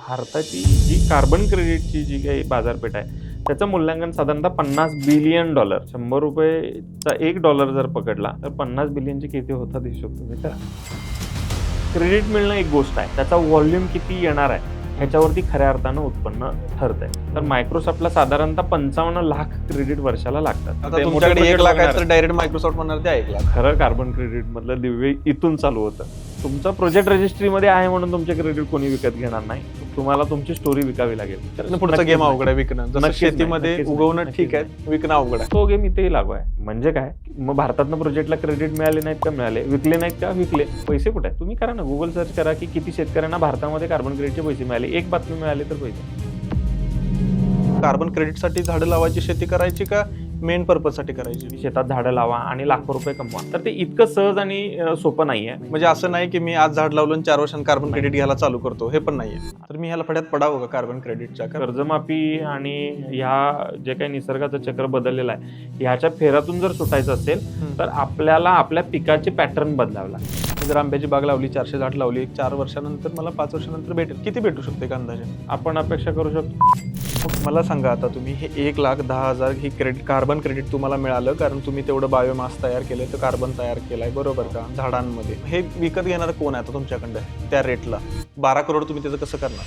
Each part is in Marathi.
भारताची जी कार्बन क्रेडिटची जी काही बाजारपेठ आहे त्याचं मूल्यांकन साधारणतः $50 बिलियन. $100चा $1 जर पकडला तर 50 बिलियनचे किती होतात हिशोब तुम्ही करा. क्रेडिट मिळणं एक गोष्ट आहे, त्याचा व्हॉल्यूम किती येणार आहे ह्याच्यावरती खऱ्या अर्थानं उत्पन्न ठरत आहे. तर मायक्रोसॉफ्टला साधारणतः 55 लाख क्रेडिट वर्षाला लागतात. आता तुमच्याकडे 1 लाख आहे तर डायरेक्ट मायक्रोसॉफ्ट म्हणणार ते 1 लाख. खरं कार्बन क्रेडिट मधलं दिव्य इथून चालू होतं. तुमचा प्रोजेक्ट रजिस्ट्रीमध्ये आहे म्हणून तुमचे क्रेडिट कोणी विकत घेणार नाही, तुम्हाला तुमची स्टोरी विकावी लागेल. तर पुढचा गेम अवघड आहे विकणं. जसं शेतीमध्ये उगवणं ठीक आहे, विकणं अवघड आहे. तो गेम इथेही लागू आहे. म्हणजे काय, मग भारतातनं प्रोजेक्टला क्रेडिट मिळाले नाहीत का मिळाले, विकले नाहीत का विकले, पैसे कुठे आहेत तुम्ही करा ना, गुगल सर्च करा की किती शेतकऱ्यांना भारतामध्ये कार्बन क्रेडिटचे पैसे मिळाले. एक बातमी मिळाली तर पैसे. कार्बन क्रेडिटसाठी झाडं लावायची, शेती करायची का मेन पर्पज साठी करायची? शेतात झाडं लावा आणि लाखो रुपये कमवा. तर ते इतकं सहज आणि सोपं नाहीये. म्हणजे असं नाही की मी आज झाड लावलं आणि 4 वर्षांनी कार्बन क्रेडिट घ्यायला चालू करतो, हे पण नाहीये. तर मी ह्याला फड्यात पडावं का कार्बन क्रेडिटच्या? कर्जमाफी आणि ह्या जे काही निसर्गाचं चक्र बदललेलं आहे ह्याच्या फेऱ्यातून जर सुटायचं असेल तर आपल्याला आपल्या पिकाचे पॅटर्न बदलावं लागेल. जर आंब्याची बाग लावली, 400 झाड लावली, 4 वर्षानंतर मला 5 वर्षानंतर भेटेल. किती भेटू शकते का अंदाजे आपण अपेक्षा करू शकतो? मला सांगा, आता तुम्ही हे 1,10,000 ही क्रेडिट, कार्बन क्रेडिट तुम्हाला मिळालं कारण तुम्ही तेवढं बायोमास तयार केलंय, तर कार्बन तयार केलाय, बरोबर का, झाडांमध्ये. हे विकत घेणार कोण आहे आता तुमच्याकडं त्या रेटला? 12 करोड तुम्ही त्याचं कसं करणार?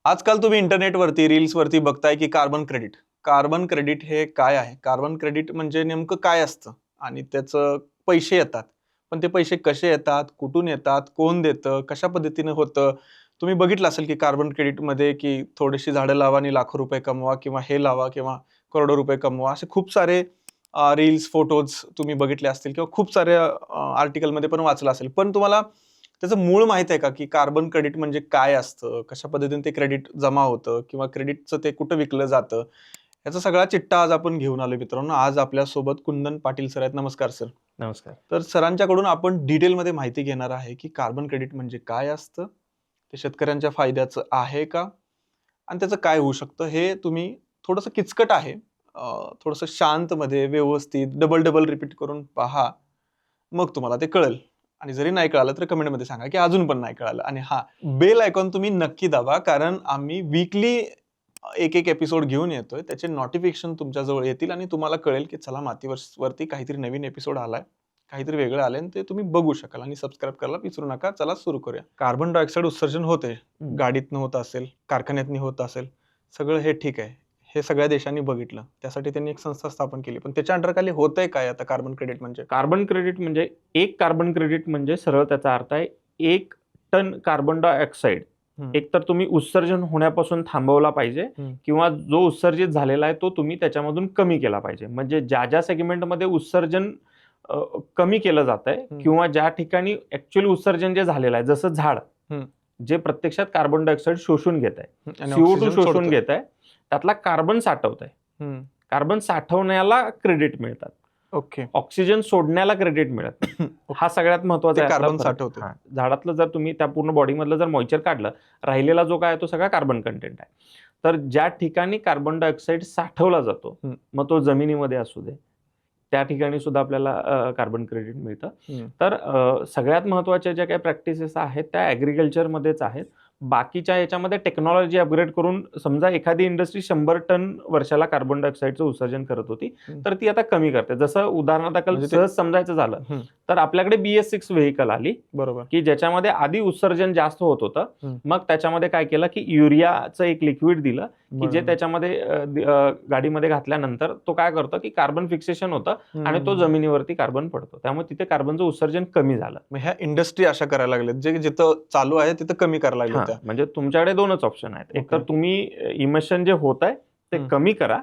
आजकाल तुम्ही इंटरनेटवरती, रील्सवरती बघताय की कार्बन क्रेडिट हे काय आहे, कार्बन क्रेडिट म्हणजे नेमकं काय असतं आणि त्याचं पैसे येतात. पण ते पैसे कसे येतात, कुठून येतात, कोण देतं, कशा पद्धतीने होतं? तुम्ही बघितलं असेल की कार्बन क्रेडिटमध्ये की थोडीशी झाडं लावा आणि लाखो रुपये कमवा, किंवा हे लावा किंवा करोडो रुपये कमवा, असे खूप सारे रील्स, फोटोज तुम्ही बघितले असतील किंवा खूप सारे आर्टिकलमध्ये पण वाचलं असेल. पण तुम्हाला त्याचं मूळ माहित आहे का की कार्बन क्रेडिट म्हणजे काय असतं, कशा पद्धतीने ते क्रेडिट जमा होतं किंवा क्रेडिटचं ते कुठं विकलं जातं, याचा सगळा चिट्टा आज आपण घेऊन आलो मित्रांनो. आज आपल्यासोबत कुंदन पाटील सर आहेत. नमस्कार सर. नमस्कार. तर सरांच्याकडून आपण डिटेलमध्ये माहिती घेणार आहे की कार्बन क्रेडिट म्हणजे काय असतं, ते शेतकऱ्यांच्या फायद्याचं आहे का, आणि त्याचं काय होऊ शकतं. हे तुम्ही थोडंसं किचकट आहे, थोडंसं शांतमध्ये व्यवस्थित डबल रिपीट करून पहा, मग तुम्हाला ते कळेल. आणि जरी नाही कळालं तर कमेंटमध्ये सांगा की अजून पण नाही कळालं. आणि हा बेल आयकॉन तुम्ही नक्की दाबा, कारण आम्ही वीकली एक एपिसोड घेऊन येतोय, त्याचे नोटिफिकेशन तुमच्याजवळ येतील आणि तुम्हाला कळेल की चला मातीवरती काहीतरी नवीन एपिसोड आलाय, काहीतरी वेगळं आलंय, आणि ते तुम्ही बघू शकाल. आणि सबस्क्राईब करायला विसरू नका. चला सुरू करूया. कार्बन डायऑक्साईड उत्सर्जन होते, गाडीतनं होत असेल, कारखान्यातनी होत असेल, सगळं हे ठीक आहे, हे सगळ्या देशांनी बघितलं, त्यासाठी त्यांनी एक संस्था स्थापन केली. पण त्याच्या अंडरखाली होतंय काय आता कार्बन क्रेडिट म्हणजे? कार्बन क्रेडिट म्हणजे एक कार्बन क्रेडिट म्हणजे सरळ त्याचा अर्थ आहे 1 टन कार्बन डायऑक्साईड एक तर तुम्ही उत्सर्जन होण्यापासून थांबवला पाहिजे किंवा जो उत्सर्जित झालेला आहे तो तुम्ही त्याच्यामधून कमी केला पाहिजे. म्हणजे ज्या सेगमेंटमध्ये उत्सर्जन कमी केलं जात आहे किंवा ज्या ठिकाणी ऍक्च्युअली उत्सर्जन जे झालेलं आहे, जसं झाड जे प्रत्यक्षात कार्बन डायऑक्साईड शोषून घेत आहे, CO2 शोषून घेत आहे, त्यातला कार्बन साठवत आहे. कार्बन साठवण्याला क्रेडिट मिळतात. ओके. ऑक्सिजन सोडण्याला क्रेडिट मिळत नाही. हा सगळ्यात महत्वाचा आहे. कार्बन साठवते. झाडातलं जर तुम्ही त्या पूर्ण बॉडीमधलं जर मॉइश्चर काढलं, राहिलेला जो काय तो सगळा कार्बन कंटेंट आहे. तर ज्या ठिकाणी कार्बन डायऑक्साईड साठवला जातो, मग तो जमिनीमध्ये असू दे, त्या ठिकाणी सुद्धा आपल्याला कार्बन क्रेडिट मिळतं. तर सगळ्यात महत्वाच्या ज्या काही प्रॅक्टिसेस आहेत त्या ऍग्रिकल्चरमध्येच आहेत. बाकीच्या याच्यामध्ये टेक्नॉलॉजी अपग्रेड करून समजा एखादी इंडस्ट्री 100 टन वर्षाला कार्बन डायऑक्साईडचं उत्सर्जन करत होती तर ती आता कमी करते. जसं उदाहरणादाखल सहज समजायचं झालं तर आपल्याकडे BS6 व्हेकल आली, बरोबर, की ज्याच्यामध्ये आधी उत्सर्जन जास्त होत होतं. मग त्याच्यामध्ये काय केलं की युरियाचं एक लिक्विड दिलं की जे त्याच्यामध्ये गाडीमध्ये घातल्यानंतर तो काय करतो की कार्बन फिक्सेशन होतं आणि तो जमिनीवरती कार्बन पडतो, त्यामुळे तिथे कार्बनचं उत्सर्जन कमी झालं. ह्या इंडस्ट्री अशा करायला लागल्यात, जे जिथं चालू आहे तिथं कमी करायला लागले. म्हणजे तुमच्याकडे 2च ऑप्शन आहेत. एक तर तुम्ही इमिशन जे होत आहे ते कमी करा,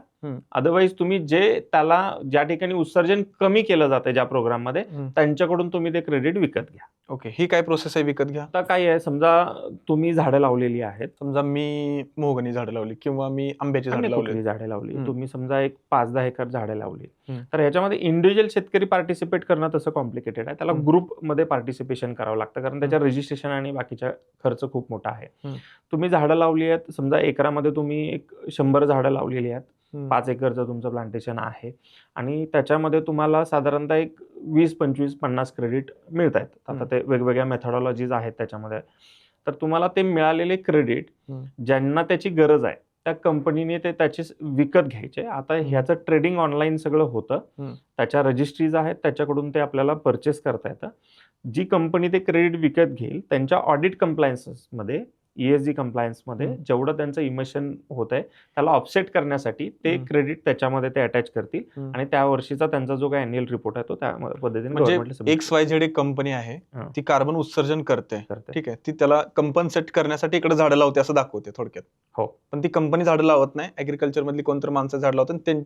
अदरवाईज तुम्ही जे त्याला ज्या ठिकाणी उत्सर्जन कमी केलं जातं ज्या प्रोग्राम मध्ये त्यांच्याकडून तुम्ही ते क्रेडिट विकत घ्या. ओके. ही काय प्रोसेस आहे विकत घ्या? आता काय आहे, समजा तुम्ही झाडं लावलेली आहेत, समजा मी मोहगनी झाडं लावली किंवा मी आंब्याची झाडं लावली, तुम्ही समजा एक 5-10 एकर झाडं लावली, तर ह्याच्यामध्ये इंडिव्हिज्युअल शेतकरी पार्टिसिपेट करणं तसं कॉम्प्लिकेटेड आहे. त्याला ग्रुपमध्ये पार्टिसिपेशन करावं लागतं कारण त्याच्या रजिस्ट्रेशन आणि बाकीचा खर्च खूप मोठा आहे. तुम्ही झाडं लावली आहेत, समजा एकरामध्ये तुम्ही एक 100 झाडं लावलेली आहेत, 5 एकरचं तुमचं प्लांटेशन आहे आणि त्याच्यामध्ये तुम्हाला साधारणतः एक 20, 25, 50 क्रेडिट मिळत आहेत. आता ते वेगवेगळ्या मेथॉडॉलॉजीज आहेत त्याच्यामध्ये. तर तुम्हाला ते मिळालेले क्रेडिट ज्यांना त्याची गरज आहे त्या कंपनीने ते त्याचे विकत घ्यायचे. आता ह्याचं ट्रेडिंग ऑनलाईन सगळं होतं, त्याच्या रजिस्ट्रीज आहेत, त्याच्याकडून ते आपल्याला परचेस करता येतं. जी कंपनी ते क्रेडिट विकत घेईल त्यांच्या ऑडिट कंप्लायन्सेसमध्ये, ESG कंप्लायन्समध्ये जेवढं त्यांचं इमिशन होत आहे त्याला ऑफसेट करण्यासाठी ते क्रेडिट त्याच्यामध्ये ते अटॅच करतील आणि त्या वर्षीचा त्यांचा जो काही अॅन्युअल रिपोर्ट आहे तो त्या पद्धतीने म्हणजे XYZ एक कंपनी आहे, ती कार्बन उत्सर्जन करते, ठीक आहे, ती त्याला कंपन्सेट करण्यासाठी इकडे झाडं लावते असं दाखवते थोडक्यात. हो, पण ती कंपनी झाडं लावत नाही, ऍग्रिकल्चर मधली कोणतरी माणसं झाड लावतात,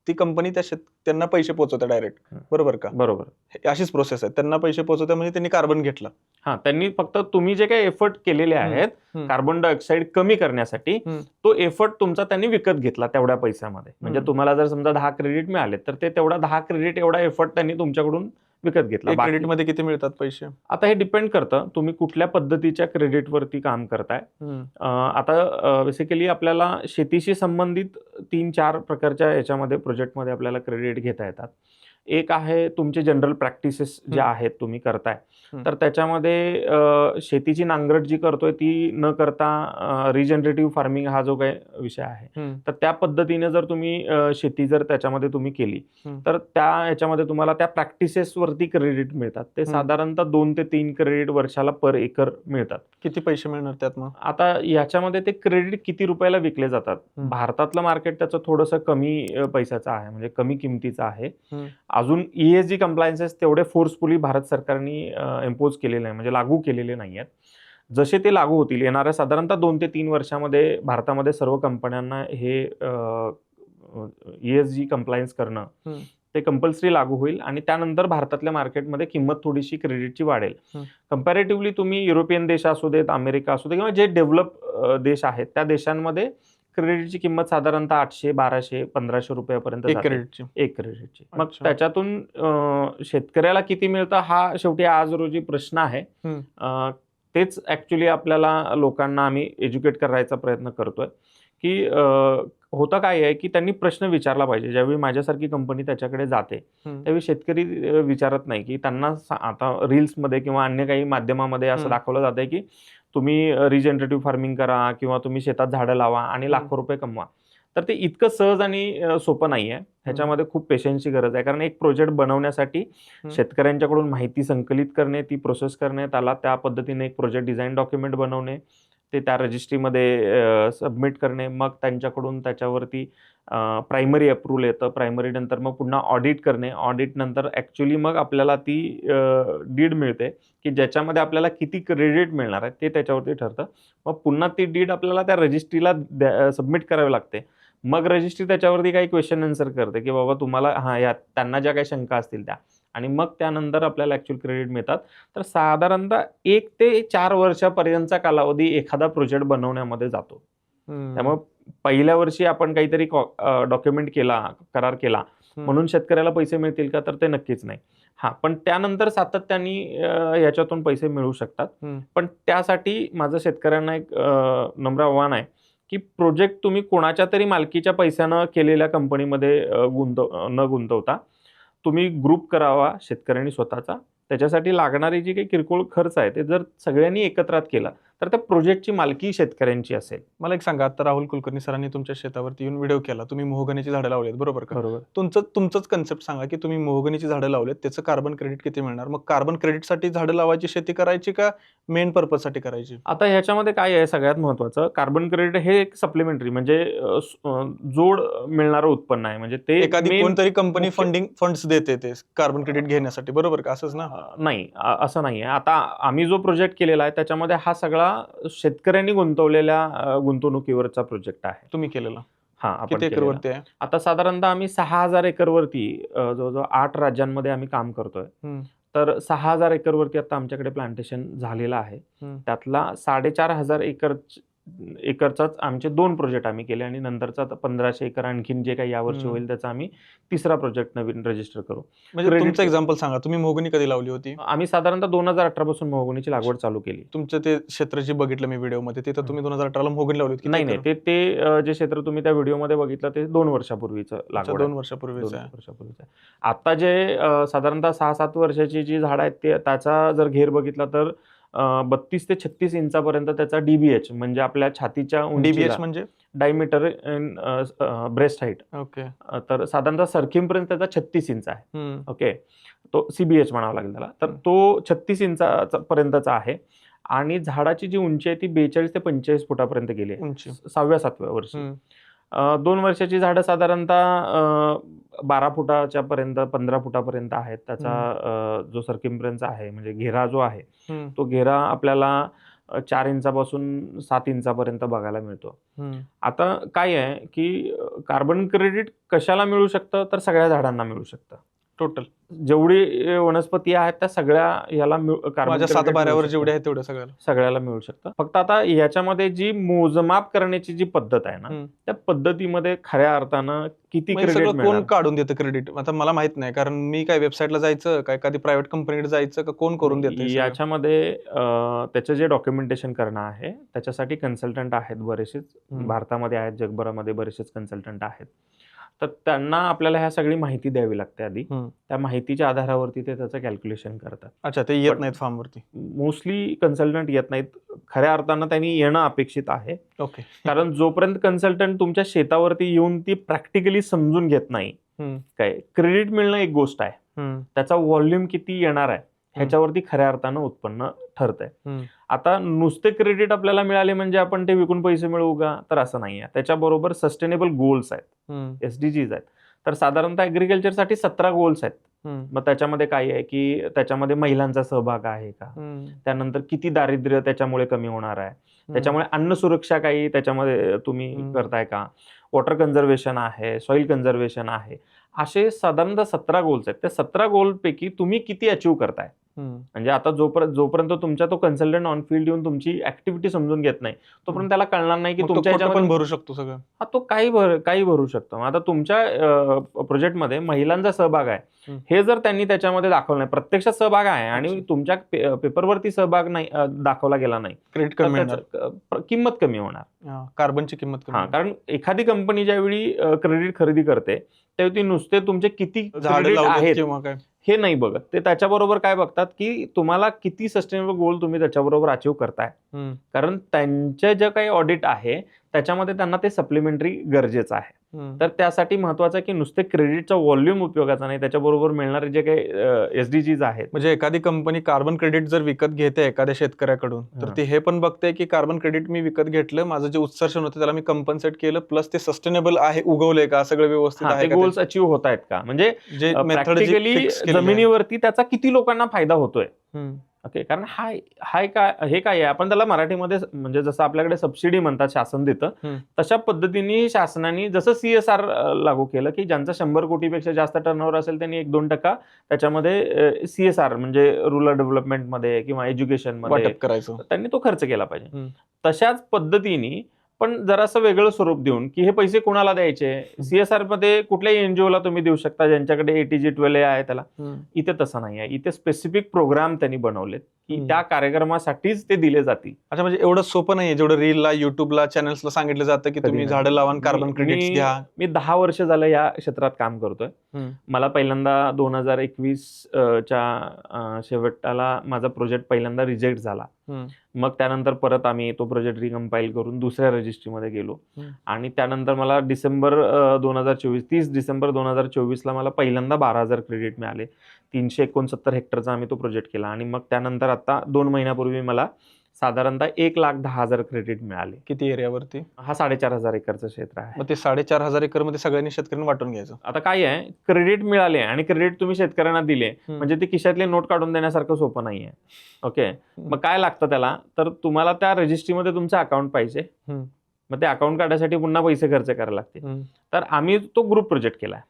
ती कंपनी त्यांना पैसे पोहोचवते डायरेक्ट, बरोबर का? बरोबर, अशीच प्रोसेस आहे, त्यांना पैसे पोहोचवते म्हणजे त्यांनी कार्बन घेतला. हा, त्यांनी फक्त तुम्ही जे काही एफर्ट केलेले आहेत कार्बन डायऑक्साईड कमी करण्यासाठी तो एफर्ट तुमचा त्यांनी विकत घेतला तेवढ्या पैशामध्ये. म्हणजे तुम्हाला जर समजा 10 क्रेडिट मिळाले तर ते तेवढा 10 क्रेडिट एवढा एफर्ट त्यांनी तुमच्याकडून विकत घेतला. क्रेडिट मध्ये किती मिळतात पैसे? आता हे डिपेंड करतं तुम्ही कुठल्या पद्धतीच्या क्रेडिटवरती काम करताय. आता बेसिकली आपल्याला शेतीशी संबंधित 3-4 प्रकारच्या याच्यामध्ये प्रोजेक्टमध्ये आपल्याला क्रेडिट घेता येतात. एक आहे तुमचे जनरल प्रॅक्टिसेस जे आहेत तुम्ही करताय, तर त्याच्यामध्ये शेतीची नांगरट जी करतोय ती न करता रिजनरेटिव्ह फार्मिंग हा जो काही विषय आहे, तर त्या पद्धतीने जर तुम्ही शेती जर त्याच्यामध्ये तुम्ही केली तर त्या ह्याच्यामध्ये तुम्हाला त्या प्रॅक्टिसेसवरती क्रेडिट मिळतात. ते साधारणतः 2 ते 3 क्रेडिट वर्षाला पर एकर मिळतात. किती पैसे मिळणार त्यात मग? आता याच्यामध्ये ते क्रेडिट किती रुपयाला विकले जातात, भारतातलं मार्केट त्याचं थोडंसं कमी पैशाचं आहे, म्हणजे कमी किमतीचं आहे. अजून ESG कंप्लायन्सेस तेवढे फोर्सफुली भारत सरकारने इम्पोज केलेले नाही, म्हणजे लागू केलेले नाही आहेत. जसे ते लागू होतील येणाऱ्या साधारणतः 2 ते 3 वर्षामध्ये भारतामध्ये सर्व कंपन्यांना हे ESG कंप्लायन्स करणं ते कंपल्सरी लागू होईल आणि त्यानंतर भारतातल्या मार्केटमध्ये किंमत थोडीशी क्रेडिटची वाढेल. कंपॅरेटिव्हली तुम्ही युरोपियन देश असू देत, अमेरिका असू दे किंवा जे डेव्हलप देश आहेत त्या देशांमध्ये क्रेडिटची किंमत साधारणतः 800, 1200, 1500 रुपयापर्यंत एक क्रेडिटची. मग त्याच्यातून शेतकऱ्याला किती मिळतं हा शेवटी आज रोजी प्रश्न आहे. तेच ऍक्च्युली आपल्याला लोकांना आम्ही एज्युकेट करायचा प्रयत्न करतोय की होतं काय आहे की त्यांनी प्रश्न विचारला पाहिजे. ज्यावेळी माझ्यासारखी कंपनी त्याच्याकडे जाते त्यावेळी शेतकरी विचारत नाही की त्यांना आता रील्समध्ये किंवा अन्य काही माध्यमामध्ये असं दाखवलं जातंय की तुम्ही रिजनरेटिव्ह फार्मिंग करा किंवा तुम्ही शेतात झाडं लावा आणि लाखो रुपये कमवा. तर ते इतकं सहज आणि सोपं नाही आहे. ह्याच्यामध्ये खूप पेशन्सची गरज आहे, कारण एक प्रोजेक्ट बनवण्यासाठी शेतकऱ्यांच्याकडून माहिती संकलित करणे, ती प्रोसेस करणे, त्याला त्या पद्धतीने एक प्रोजेक्ट डिझाईन डॉक्युमेंट बनवणे, ते त्या रजिस्ट्रीमध्ये सबमिट करणे, मग त्यांच्याकडून त्याच्यावरती प्रायमरी अप्रूव्हल येतं, प्रायमरी नंतर मग पुन्हा ऑडिट करणे, ऑडिट नंतर ॲक्च्युली मग आपल्याला ती डीड मिळते की ज्याच्यामध्ये आपल्याला किती क्रेडिट मिळणार आहे ते त्याच्यावरती ठरतं. मग पुन्हा ती डीड आपल्याला त्या रजिस्ट्रीला सबमिट करावी लागते. मग रजिस्ट्री त्याच्यावरती काही क्वेश्चन आन्सर करते की बाबा तुम्हाला या त्यांना ज्या काही शंका असतील त्या, आणि मग त्यानंतर आपल्याला ॲक्च्युअल क्रेडिट मिळतात. तर साधारणतः 1 ते 4 वर्षापर्यंतचा कालावधी एखादा प्रोजेक्ट बनवण्यामध्ये जातो. त्यामुळे पहिल्या वर्षी आपण काहीतरी डॉक्युमेंट केला, करार केला म्हणून शेतकऱ्याला पैसे मिळतील का, तर ते नक्कीच नाही. पण त्यानंतर सातत्याने याच्यातून पैसे मिळू शकतात. पण त्यासाठी माझं शेतकऱ्यांना एक नम्र आव्हान आहे की प्रोजेक्ट तुम्ही कोणाच्या तरी मालकीच्या पैशानं केलेल्या कंपनीमध्ये न गुंतवता तुम्ही ग्रुप करावा शेतकऱ्यांनी स्वतःचा. त्याच्यासाठी लागणारी जी काही किरकोळ खर्च आहे ते जर सगळ्यांनी एकत्रात केला तर त्या प्रोजेक्टची मालकी शेतकऱ्यांची असेल. मला एक सांगा, आता राहुल कुलकर्णी सरांनी तुमच्या शेतावरती येऊन व्हिडिओ केला, तुम्ही मोहगनीची झाडं लावलेत, बरोबर का? बरोबर. तुमचंच कन्सेप्ट सांगा की तुम्ही मोहगनीची झाडं लावलेत, त्याचं कार्बन क्रेडिट किती मिळणार? मग कार्बन क्रेडिटसाठी झाडं लावायची शेती करायची का मेन पर्पजसाठी करायची? आता ह्याच्यामध्ये काय आहे सगळ्यात महत्वाचं, कार्बन क्रेडिट हे एक सप्लिमेंटरी म्हणजे जोड मिळणारं उत्पन्न आहे. म्हणजे ते एखादी कोणतरी कंपनी फंड्स देते ते कार्बन क्रेडिट घेण्यासाठी, बरोबर का? असंच ना? नाही, असं नाही आहे. आता आम्ही जो प्रोजेक्ट केलेला आहे त्याच्यामध्ये हा सगळा शेतकऱ्यांनी गुंतवलेल्या गुंतवणुकीवरचा प्रोजेक्ट आहे. तुम्ही केलेला? आपण किती एकरवरती आहे? आता साधारणतः आम्ही 6000 एकरवरती जवळजवळ 8 राज्यांमध्ये आम्ही काम करतोय. तर 6000 एकरवरती आता आमच्याकडे प्लांटेशन झालेलं आहे. त्यातला 4500 एकर एकरचाच आमचे 2 प्रोजेक्ट आम्ही केले आणि नंतरचा आता 1500 एकर आणखीन जे काही यावर्षी होईल त्याचा आम्ही 3रा प्रोजेक्ट नवीन रजिस्टर करू. म्हणजे Credit- तुमचं एक्झाम्पल सांगा, तुम्ही मोहगनी कधी लावली होती? आम्ही साधारणतः 2018 पासून मोहगनीची लागवड चालू केली. तुमचं ते क्षेत्र जे बघितलं मी व्हिडिओमध्ये, तिथं तुम्ही 2018 ला मोहगनी लावली होती? नाही जे क्षेत्र तुम्ही त्या व्हिडिओमध्ये बघितलं ते 2 वर्षापूर्वीचं लागवड 2 आहे. वर्षापूर्वीच 2 आहे. वर्षापूर्वीचं आहे. आता जे साधारणतः 6-7 वर्षाची जी झाडं आहेत ते त्याचा जर घेर बघितला तर 32 ते 36 इंचापर्यंत त्याचा DBH म्हणजे आपल्या छातीच्या डीबीएच उंचीला म्हणजे? Diameter in breast height. Okay. तर साधारणतः सरकिमपर्यंत त्याचा 36 इंच आहे. ओके, तो CBH म्हणावा लागेल त्याला. तर तो 36 इंचा पर्यंतचा आहे आणि झाडाची जी उंची आहे ती 42 ते 45 फुटापर्यंत गेली आहे उंची. 6व्या-7व्या वर्षी. 2 वर्षाची झाडं साधारणतः 12 फुटाच्या पर्यंत 15 फुटापर्यंत आहेत. त्याचा जो सर्किमपर्यंतचा आहे म्हणजे घेरा जो आहे तो घेरा आपल्याला 4 इंचापासून 7 इंचापर्यंत बघायला मिळतो. आता काय आहे की कार्बन क्रेडिट कशाला मिळू शकतं तर सगळ्या झाडांना मिळू शकतं. टोटल जेवढी वनस्पती आहेत त्या सगळ्या याला कार्बन माझ्या क्रेडिट 7 बाऱ्यावर मिळू जेवढे शकतं. आहेत तेवढे सगळ्याला मिळू शकतं. फक्त आता याच्यामध्ये जी मोजमाप करण्याची जी पद्धत आहे ना त्या पद्धतीमध्ये खऱ्या अर्थानं किती क्रेडिट सगळं कोण मिळणार काढून देतं क्रेडिट? आता मला माहित नाही, कारण मी काय वेबसाईटला जायचं काय एखादी प्रायव्हेट कंपनीकडे जायचं का कोण करून देतं? याच्यामध्ये त्याचं जे डॉक्युमेंटेशन करणं आहे त्याच्यासाठी कन्सल्टंट आहेत बरेचसेच. भारतामध्ये आहेत, जगभरामध्ये बरेचसेच कन्सल्टंट आहेत. तर त्यांना आपल्याला ह्या सगळी माहिती द्यावी लागते आधी. त्या माहितीच्या आधारावरती ते त्याचं कॅल्क्युलेशन करतात. अच्छा, ते येत नाहीत फॉर्मवरती? मोस्टली कन्सल्टंट येत नाहीत. खऱ्या अर्थानं त्यांनी येणं अपेक्षित आहे. ओके. कारण जोपर्यंत कन्सल्टंट तुमच्या शेतावरती येऊन ती प्रॅक्टिकली समजून घेत नाही, काय क्रेडिट मिळणं एक गोष्ट आहे, त्याचा व्हॉल्यूम किती येणार आहे ह्याच्यावरती खऱ्या अर्थानं उत्पन्न ठरतंय. आता नुसते क्रेडिट आपल्याला मिळाले म्हणजे आपण ते विकून पैसे मिळवू का तर असं नाही आहे. त्याच्याबरोबर सस्टेनेबल गोल्स आहेत, SDGs आहेत. तर साधारणतः ऍग्रिकल्चरसाठी 17 गोल्स आहेत. मग त्याच्यामध्ये काय आहे की त्याच्यामध्ये महिलांचा सहभाग आहे का, त्यानंतर किती दारिद्र्य त्याच्यामुळे कमी होणार आहे, त्याच्यामुळे अन्न सुरक्षा काही त्याच्यामध्ये तुम्ही करताय का, वॉटर कन्झर्वेशन आहे, सॉइल कन्झर्वेशन आहे, असे साधारणतः 17 गोल्स आहेत. त्या 17 गोलपैकी तुम्ही किती अचीव्ह करताय. म्हणजे आता जोपर्यंत तुमच्या तो कन्सल्टंट ऑन फील्ड येऊन तुमची ऍक्टिव्हिटी समजून घेत नाही तोपर्यंत त्याला कळणार नाही की तुमच्या पण भरू शकतो सगळं. हा, तो काही भरू शकतो. आता तुमच्या प्रोजेक्टमध्ये महिलांचा सहभाग आहे हे जर त्यांनी त्याच्यामध्ये दाखवलं नाही, प्रत्यक्षात सहभाग आहे आणि तुमच्या पेपरवरती सहभाग नाही दाखवला गेला नाही, क्रेडिट कमी किंमत कमी होणार, कार्बनची किंमत कमी. कारण एखादी कंपनी ज्यावेळी क्रेडिट खरेदी करते त्यावेळी नुसते तुमचे किती झाडं आहेत किंवा काय हे नाही बघत. ते त्याच्याबरोबर काय बघतात की तुम्हाला किती सस्टेनेबल गोल तुम्ही त्याच्याबरोबर अचीव्ह करताय. कारण त्यांचे जे काही ऑडिट आहे त्याच्यामध्ये त्यांना ते सप्लिमेंटरी गरजेचं आहे. तर त्यासाठी महत्वाचं आहे की नुसते क्रेडिटचा व्हॉल्यूम उपयोगाचा नाही, त्याच्याबरोबर मिळणारे जे काही SDGs आहेत. म्हणजे एखादी कंपनी कार्बन क्रेडिट जर विकत घेते एखाद्या शेतकऱ्याकडून तर ती हे पण बघते की कार्बन क्रेडिट मी विकत घेतलं, माझं जे उत्सर्जन होतं त्याला मी कंपन्सेट केलं, प्लस ते सस्टेनेबल आहे, उगवलंय का, सगळं व्यवस्थित आहे का, गोल्स अचीव्ह होत आहेत का, म्हणजे प्रॅक्टिकली जमिनीवरती त्याचा किती लोकांना फायदा होतोय. ओके, कारण हे काय आहे आपण त्याला मराठीमध्ये म्हणजे जसं आपल्याकडे सबसिडी म्हणतात शासन देतं तशा पद्धतीने शासनाने जसं CSR लागू केलं की ज्यांचा 100 कोटीपेक्षा जास्त टर्नओव्हर असेल त्यांनी 1-2% त्याच्यामध्ये CSR म्हणजे रुरल डेव्हलपमेंटमध्ये किंवा एज्युकेशन मध्ये करायचं, त्यांनी तो खर्च केला पाहिजे. तशाच पद्धतीने पण जरासं वेगळं स्वरूप देऊन की हे पैसे कोणाला द्यायचे, CSR मध्ये कुठल्याही NGOला तुम्ही देऊ शकता ज्यांच्याकडे ATG12A आहे त्याला. इथे तसं नाही आहे. इथे स्पेसिफिक प्रोग्राम त्यांनी बनवलेत की त्या कार्यक्रमासाठीच ते दिले जातील. अच्छा, म्हणजे एवढं सोपं नाहीये जेवढं रीलला, युट्यूबला, चॅनल्सला सांगितलं जातं की तुम्ही झाडं लावा, कार्बन क्रेडिट्स घ्या. मी 10 वर्ष झालं या क्षेत्रात काम करतोय. मला पहिल्यांदा 2021 च्या शेवटाला माझा प्रोजेक्ट पहिल्यांदा रिजेक्ट झाला. मग त्यानंतर परत आम्ही तो प्रोजेक्ट रिकम्पाईल करून दुसऱ्या रजिस्ट्रीमध्ये गेलो आणि त्यानंतर मला 30 डिसेंबर 2024 ला मला पहिल्यांदा 12,000 क्रेडिट मिळाले. 369 हेक्टरचा आम्ही तो प्रोजेक्ट केला आणि मग त्यानंतर आता 2 महिन्यापूर्वी मला साधारणतः 1,10,000 क्रेडिट मिळाले. किती एरियावरती? हा 4,500 एकरचं क्षेत्र आहे. मग ते 4,500 एकर मध्ये सगळ्यांनी शेतकऱ्यांनी वाटून घ्यायचं. आता काय आहे, क्रेडिट मिळाले आणि क्रेडिट तुम्ही शेतकऱ्यांना दिले म्हणजे ते खिशातले नोट काढून देण्यासारखं सोपं नाहीये. ओके, मग काय लागतं त्याला, तर तुम्हाला त्या रजिस्ट्रीमध्ये तुमचं अकाउंट पाहिजे. मग ते अकाउंट काढण्यासाठी पुन्हा पैसे खर्च करायला लागतील. तर आम्ही तो ग्रुप प्रोजेक्ट केलाय.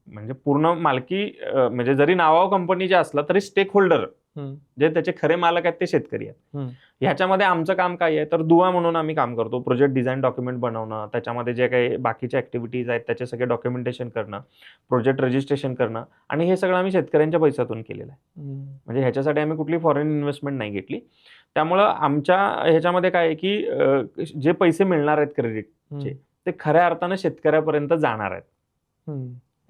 म्हणजे पूर्ण मालकी म्हणजे जरी नावावर कंपनी जे असलं तरी स्टेक होल्डर जे त्याचे खरे मालक आहेत ते शेतकरी आहेत. ह्याच्यामध्ये आमचं काम काय आहे, तर दुवा म्हणून आम्ही काम करतो. प्रोजेक्ट डिझाईन डॉक्युमेंट बनवणं, त्याच्यामध्ये जे काही बाकीच्या ऍक्टिव्हिटीज आहेत त्याचे सगळे डॉक्युमेंटेशन करणं, प्रोजेक्ट रजिस्ट्रेशन करणं, आणि हे सगळं आम्ही शेतकऱ्यांच्या पैशातून केलेलं आहे. म्हणजे ह्याच्यासाठी आम्ही कुठली फॉरेन इन्व्हेस्टमेंट नाही घेतली. त्यामुळं आमच्या ह्याच्यामध्ये काय आहे की जे पैसे मिळणार आहेत क्रेडिटचे ते खऱ्या अर्थानं शेतकऱ्यापर्यंत जाणार आहेत.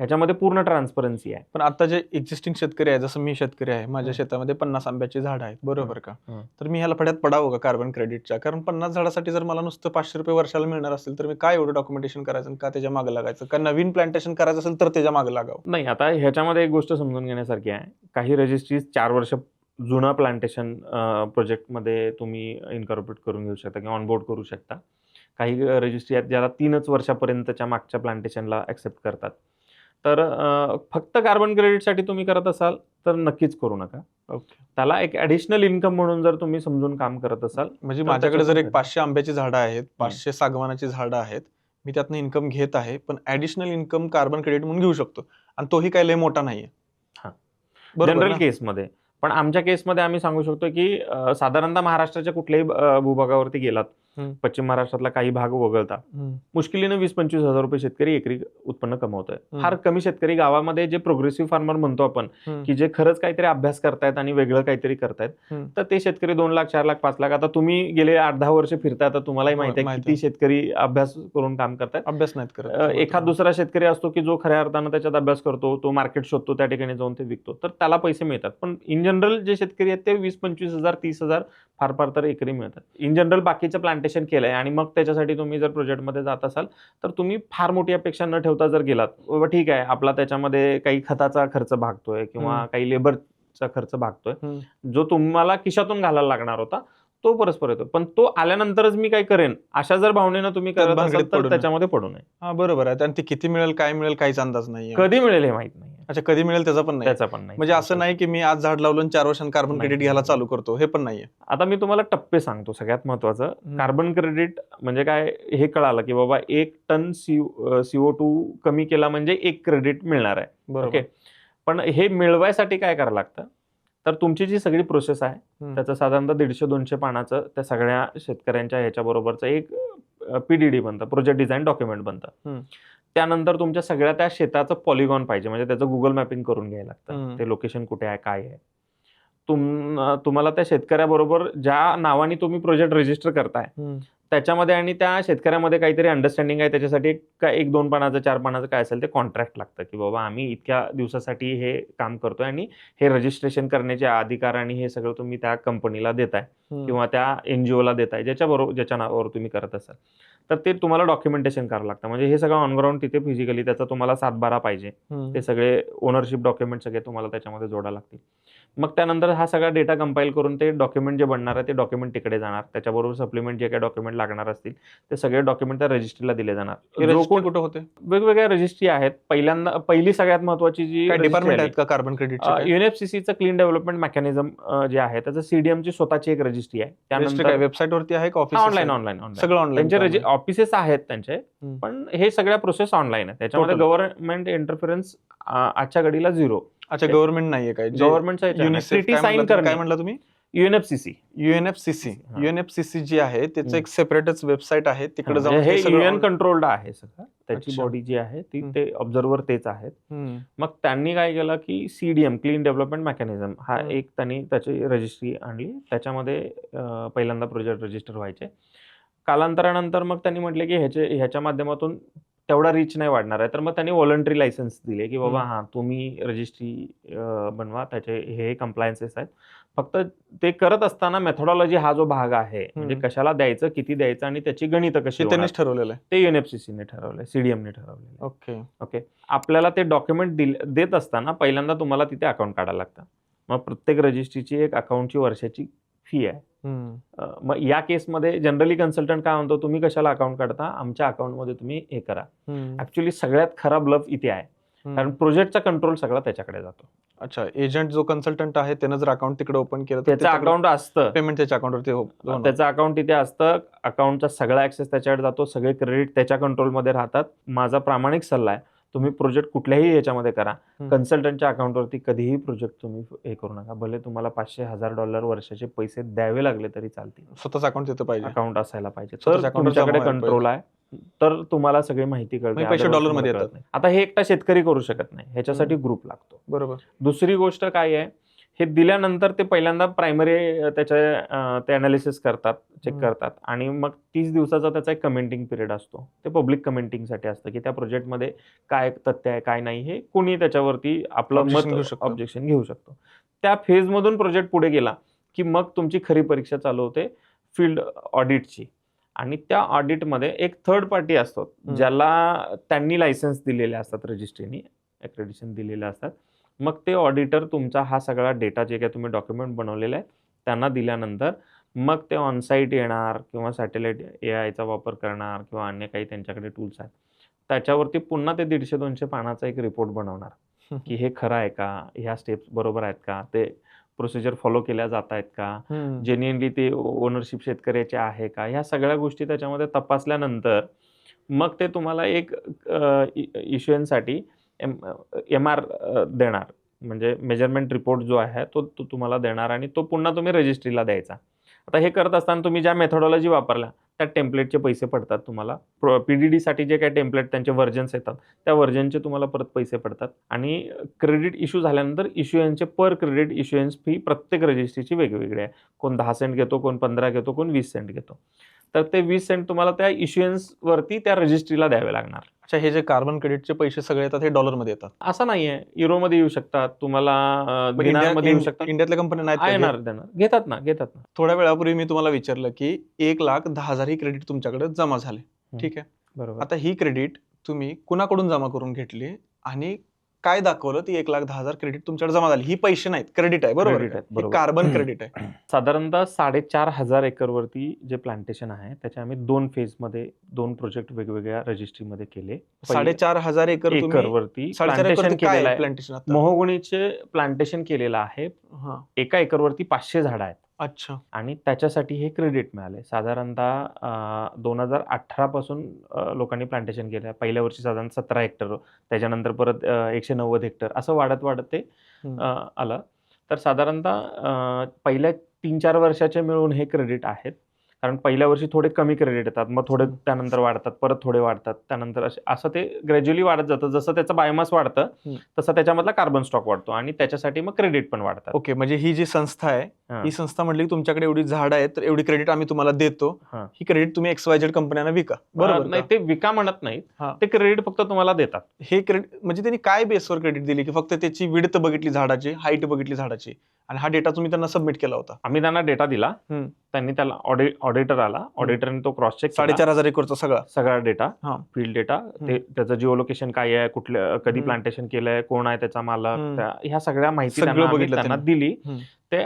ह्याच्यामध्ये पूर्ण ट्रान्सपरन्सी आहे. पण आता जे एक्झिस्टिंग शेतकरी आहे, जसं मी शेतकरी आहे, माझ्या शेतामध्ये 50 आंब्याची झाड आहेत, बरोबर का? तर मी ह्याला फड्यात पडावं का कार्बन क्रेडिटच्या? कारण 50 झाडासाठी जर मला नुसतं 500 रुपये वर्षाला मिळणार असेल तर मी काय एवढं डॉक्युमेंटेशन करायचं, का त्याच्या मागे लागायचं, का नवीन प्लांटेशन करायचं असेल तर त्याच्या मागे लागावं? नाही, आता ह्याच्यामध्ये एक गोष्ट समजून घेण्यासारखी आहे. काही रजिस्ट्रीज 4 वर्ष जुना प्लांटेशन प्रोजेक्टमध्ये तुम्ही इन्कॉर्पोरेट करून घेऊ शकता किंवा ऑनबोर्ड करू शकता. काही रजिस्ट्री आहेत ज्याला 3च वर्षापर्यंतच्या मागच्या प्लांटेशनला ऍक्सेप्ट करतात. तर फक्त कार्बन क्रेडिटसाठी तुम्ही करत असाल तर नक्कीच करू नका. त्याला एक ऍडिशनल इन्कम म्हणून जर तुम्ही समजून काम करत असाल, म्हणजे माझ्याकडे जर एक 500 आंब्याची झाडं आहेत, 500 सागवानाची झाडं आहेत, मी त्यातनं इन्कम घेत आहे, पण ऍडिशनल इन्कम कार्बन क्रेडिट म्हणून घेऊ शकतो, आणि तोही काही लय मोठा नाहीये. जनरल केसमध्ये. पण आमच्या केसमध्ये आम्ही सांगू शकतो की साधारणतः महाराष्ट्राच्या कुठल्याही भूभागावरती गेलात, पश्चिम महाराष्ट्रातला काही भाग वगळता, मुश्किलीने 20-25 हजार रुपये शेतकरी एकरी उत्पन्न कमवतोय. फार कमी शेतकरी गावामध्ये जे प्रोग्रेसिव्ह फार्मर म्हणतो आपण, की जे खरंच काहीतरी अभ्यास करतायत आणि वेगळं काहीतरी करतायत, तर ते शेतकरी 2 लाख, 4 लाख, 5 लाख. आता तुम्ही गेले 8-10 वर्ष फिरताय, आता तुम्हालाही माहिती आहे किती शेतकरी अभ्यास करून काम करतायत. अभ्यास नाहीत करत. एखाद दुसरा शेतकरी असतो की जो खऱ्या अर्थानं त्याच्यात अभ्यास करतो, तो मार्केट शोधतो, त्या ठिकाणी जाऊन ते विकतो, तर त्याला पैसे मिळतात. पण इन जनरल जे शेतकरी आहेत ते 20-25 हजार, 30 हजार फार फार तर एकरी मिळतात. इन जनरल बाकीचं प्लांटेशन केलंय आणि मग त्याच्यासाठी तुम्ही जर प्रोजेक्टमध्ये जात असाल तर तुम्ही फार मोठी अपेक्षा न ठेवता जर गेलात, बाबा ठीक आहे आपला त्याच्यामध्ये काही खताचा खर्च भागतोय किंवा काही लेबरचा खर्च भागतोय, जो तुम्हाला खिशातून घालायला लागणार होता तो परस्पर येतो, पण तो आल्यानंतरच मी काय करेन अशा जर भावनेनं तुम्ही करत असाल तर त्याच्यामध्ये पडू नये. हा, बरोबर आहे. आणि ते किती मिळेल, काय मिळेल, काहीच अंदाज नाही. कधी मिळेल हे माहित नाही. अच्छा, कधी मिळेल त्याचा पण नाही. म्हणजे असं नाही की मी आज झाड लावलं 4 वर्षांनी कार्बन क्रेडिट घ्यायला चालू करतो, हे पण नाहीये. आता मी तुम्हाला टप्पे सांगतो. सगळ्यात महत्वाचं, कार्बन क्रेडिट म्हणजे काय हे कळालं की बाबा 1 टन CO2 कमी केला म्हणजे 1 क्रेडिट मिळणार आहे. बरोबर. पण हे मिळवायसाठी काय करावं लागतं, तर तुमची जी सगळी प्रोसेस आहे त्याचं साधारणतः 150-200 पानाचं त्या सगळ्या शेतकऱ्यांच्या ह्याच्याबरोबरचं एक PDD बनतं, प्रोजेक्ट डिझाईन डॉक्युमेंट बनतं. त्यानंतर तुमच्या सगळ्या त्या शेताचं पॉलिगॉन पाहिजे, म्हणजे त्याचं गुगल मॅपिंग करून घ्यायला लागतं, ते लोकेशन कुठे आहे, काय आहे. तुम्हाला त्या शेतकऱ्याबरोबर ज्या नावाने तुम्ही प्रोजेक्ट रजिस्टर करताय त्याच्यामध्ये आणि त्या शेतकऱ्यामध्ये काहीतरी अंडरस्टँडिंग आहे, त्याच्यासाठी 1-2 पानाचं 4 पानाचं काय असेल ते कॉन्ट्रॅक्ट लागतं, की बाबा आम्ही इतक्या दिवसासाठी हे काम करतोय आणि हे रजिस्ट्रेशन करण्याचे अधिकार आणि हे सगळं तुम्ही त्या कंपनीला देताय किंवा त्या NGOला देताय ज्याच्या नावावर तुम्ही करत असाल, तर ते तुम्हाला डॉक्युमेंटेशन करावं लागतं. म्हणजे हे सगळं ऑनग्राऊंड तिथे फिजिकली त्याचा तुम्हाला 7-12 पाहिजे, ते सगळे ओनरशिप डॉक्युमेंट सगळे तुम्हाला त्याच्यामध्ये जोडायला लागतील. मग त्यानंतर हा सगळा डेटा कंपाईल करून ते डॉक्युमेंट जे बनणार आहे ते डॉक्युमेंट तिकडे जाणार, त्याच्याबरोबर सप्लिमेंट जे काही डॉक्युमेंट लागणार असतील ते सगळे डॉक्युमेंट त्या रजिस्ट्रीला दिले जाणार. कुठे होते? वेगवेगळ्या रजिस्ट्री आहेत. पहिली सगळ्यात महत्वाची जी डिपार्टमेंट आहेत का कार्बन क्रेडिट? UNFCCचं क्लीन डेव्हलपमेंट मेकॅनिझम जे आहे त्याचं CDMची स्वतःची एक रजिस्ट्री आहे. त्यानंतर वेबसाईट वरती आहे का? ऑनलाईन सगळं ऑनलाईन. त्यांचे ऑफिसेस आहेत त्यांचे, पण हे सगळ्या प्रोसेस ऑनलाईन आहे. त्याच्यामध्ये गव्हर्नमेंट इंटरफरन्स आजच्या घडीला 0. अच्छा, गव्हर्नमेंट नाहीये काय? ट्रिटी साइन करणे. काय म्हणला तुम्ही? UNFCC जी आहे त्याचं एक सेपरेटच वेबसाईट आहे, तिकडे जाऊन हे UN कंट्रोल्ड आहे सगळं. त्याची बॉडी जी आहे ती ते ऑब्झर्व्हर तेच आहेत. मग त्यांनी काय केलं की CDM क्लीन डेव्हलपमेंट मेकॅनिझम हा एक त्यांनी त्याची रजिस्ट्री आणली. त्याच्यामध्ये पहिल्यांदा प्रोजेक्ट रजिस्टर व्हायचे. कालांतरानंतर मग त्यांनी म्हटले की ह्याच्या माध्यमातून तेवढा रीच नाही वाढणार आहे, तर मग त्यांनी व्हॉलंटरी लायसन्स दिले की बाबा हा तुम्ही रजिस्ट्री बनवा, त्याचे हे कंप्लायन्सेस आहेत. फक्त ते करत असताना मेथोडॉलॉजी हा जो भाग आहे, म्हणजे कशाला द्यायचं, किती द्यायचं आणि त्याची गणित कशी, त्यांनीच ठरवलेलं आहे. ते UNFCCने ठरवलंय, CDMने ठरवलेलं. ओके. आपल्याला ते डॉक्युमेंट देत असताना पहिल्यांदा तुम्हाला तिथे अकाउंट काढायला लागतं. मग प्रत्येक रजिस्ट्रीची एक अकाउंटची वर्षाची फी आहे. मग या केसमध्ये जनरली कन्सल्टंट काय म्हणतो, तुम्ही कशाला अकाउंट काढता, आमच्या अकाउंटमध्ये तुम्ही हे करा. ऍक्च्युअली सगळ्यात खराब ब्लफ इथे आहे, कारण प्रोजेक्टचा कंट्रोल सगळा त्याच्याकडे जातो. अच्छा, एजंट जो कन्सल्टंट आहे त्यानं जर अकाउंट तिकडे ओपन केलं, त्याचं अकाउंट असतं, पेमेंट त्याच्या अकाउंटवरती, त्याचं अकाउंट तिथे असतं, अकाउंटचा सगळा ऍक्सेस त्याच्याकडे जातो, सगळे क्रेडिट त्याच्या कंट्रोलमध्ये राहतात. माझा प्रामाणिक सल्ला आहे, तुम्ही प्रोजेक्ट कुठल्याही याच्यामध्ये करा, हम्म. कन्सल्टंटच्या अकाउंटवरती कधीही प्रोजेक्ट तुम्ही हे करू नका. भले तुम्हाला $500,000 वर्षाचे पैसे द्यावे लागले तरी चालतील. स्वतःच अकाउंट तिथं पाहिजे. अकाउंट असायला पाहिजे, स्वतःच्या तर account वर जमा तुमच्याकडे व्हायला कंट्रोल आहे, तर तुम्हाला सगळी माहिती कळते. म्हणजे पैसे Otherwise डॉलरमध्ये तुम्हाला कळत येतात. नाही. आता हे एकटा शेतकरी करू शकत नाही, ह्याच्यासाठी ग्रुप लागतो. बरोबर. दुसरी गोष्ट काय आहे, हे दिल्यानंतर ते पहिल्यांदा प्रायमरी ते अनालिसिस करतात, चेक करतात, आणि मग 30 दिवसाचा त्याचा एक कमेंटिंग पिरियड असतो. ते पब्लिक कमेंटिंगसाठी असतं, की त्या प्रोजेक्टमध्ये काय तथ्य आहे काय नाही, हे कोणी त्याच्यावरती आपलं Objection मत घेऊ शकतं. ऑब्जेक्शन घेऊ शकतो. त्या फेजमधून प्रोजेक्ट पुढे गेला की मग तुमची खरी परीक्षा चालू होते फील्ड ऑडिटची. आणि त्या ऑडिटमध्ये एक थर्ड पार्टी असतो, ज्याला त्यांनी लायसन्स दिलेले असतात, रजिस्ट्रीनी ॲक्रेडिशन दिलेले असतात. मग ते ऑडिटर तुमचा हा सगळा डेटा जे काही तुम्ही डॉक्युमेंट बनवलेला आहे त्यांना दिल्यानंतर मग ते ऑनसाईट येणार किंवा सॅटेलाईट AIचा वापर करणार किंवा अन्य काही त्यांच्याकडे टूल्स आहेत, त्याच्यावरती पुन्हा ते 150-200 पानाचा एक रिपोर्ट बनवणार की हे खरं आहे का, ह्या स्टेप्स बरोबर आहेत का, ते प्रोसिजर फॉलो केल्या जात आहेत का, जेन्युइनली ते ओनरशिप शेतकऱ्याचे आहे का, ह्या सगळ्या गोष्टी त्याच्यामध्ये तपासल्यानंतर मग ते तुम्हाला एक इश्युएन्ससाठी MR देणार, म्हणजे मेजरमेंट रिपोर्ट जो आहे तो तुम्हाला देणार, आणि तो पुन्हा तुम्ही रजिस्ट्रीला द्यायचा. आता हे करत असताना तुम्ही ज्या मेथॉडॉलॉजी वापरल्या त्या टेम्पलेटचे पैसे पडतात तुम्हाला. PDD-साठी जे काही टेम्पलेट त्यांचे व्हर्जन्स येतात त्या व्हर्जनचे तुम्हाला परत पैसे पडतात. आणि क्रेडिट इश्यू झाल्यानंतर इश्युएन्सचे पर क्रेडिट इश्युएन्स फी प्रत्येक रजिस्ट्रीची वेगवेगळी आहे. कोण 10 सेंट घेतो, कोण 15 घेतो, कोण 20 सेंट घेतो. तर ते 20 सेंट तुम्हाला त्या इश्युएन्सवरती त्या रजिस्ट्रीला द्यावे लागणार. अच्छा, हे जे कार्बन क्रेडिटचे पैसे सगळे येतात हे डॉलरमध्ये येतात? असं नाहीये, युरोमध्ये येऊ शकतात, तुम्हाला दिनारमध्ये येऊ शकतात. इंडियातल्या कंपन्या नाहीत का घेत? येणार देणार, घेतात ना. थोड्या वेळापूर्वी मी तुम्हाला विचारलं की 1,10,000 ही क्रेडिट तुमच्याकडे जमा झाले, ठीक आहे. बरोबर. आता ही क्रेडिट तुम्ही कुणाकडून जमा करून घेतली आणि काय दाखवलं ती 1,10,000 क्रेडिट तुमच्याकडे जमा झाली? ही पैसे नाहीत, क्रेडिट आहे, बरोबर Credit का? आहेत, हे बरोबर. कार्बन क्रेडिट आहे. साधारणतः 4,500 एकरवरती जे प्लांटेशन आहे त्याचे आम्ही 2 फेजमध्ये 2 प्रोजेक्ट वेगवेगळ्या रजिस्ट्रीमध्ये केले. 4,500 एकर एकरवरती 4,500 प्लांटेशन एकर काय केलेलं आहे. प्लांटेशन आता? मोहगुणीचे प्लांटेशन केलेलं आहे. हा, एका एकरवरती 500 झाडं आहेत अच्छा. आणि त्याच्यासाठी हे क्रेडिट मिळाले. साधारणतः 2018 पासून लोकांनी प्लांटेशन केलं. पहिल्या वर्षी साधारण 17 हेक्टर, त्याच्यानंतर परत 190 हेक्टर, असं वाढत ते आलं. तर साधारणतः पहिल्या 3-4 वर्षाचे मिळून हे क्रेडिट आहेत. कारण पहिल्या वर्षी थोडे कमी क्रेडिट येतात, मग थोडे त्यानंतर वाढतात, परत थोडे वाढतात, त्यानंतर असं ते ग्रॅज्युअली वाढत जातं. जसं त्याचं बायोमास वाढतं तसं त्याच्यामधला कार्बन स्टॉक वाढतो आणि त्याच्यासाठी मग क्रेडिट पण वाढतात. ओके, म्हणजे ही जी संस्था आहे, हां. ही संस्था म्हटली की तुमच्याकडे एवढी झाडं आहेत तर एवढी क्रेडिट आम्ही तुम्हाला देतो. हां. ही क्रेडिट तुम्ही XYZ कंपन्यांना विका, बरोबर नाही, का? ते विका म्हणत नाहीत, हां. ते क्रेडिट फक्त तुम्हाला देतात. हे क्रेडिट म्हणजे त्यांनी काय बेसवर क्रेडिट दिली की फक्त त्याची विड्थ बघितली झाडाची, हाईट बघितली झाडाची, आणि हा डेटा तुम्ही त्यांना सबमिट केला होता? आम्ही त्यांना डेटा दिला, हम्म. त्यांनी त्याला ऑडिटर आला, ऑडिटरने तो क्रॉस चेक 4,500 एकरचा सगळा डेटा, हां. फील्ड डेटा, त्याचं जिओ लोकेशन काय आहे, कुठल्या कधी प्लांटेशन केलंय, कोण आहे त्याचा मालक, ह्या सगळ्या माहिती सगळं त्यांना बघितलं त्यांनी. दिली. ते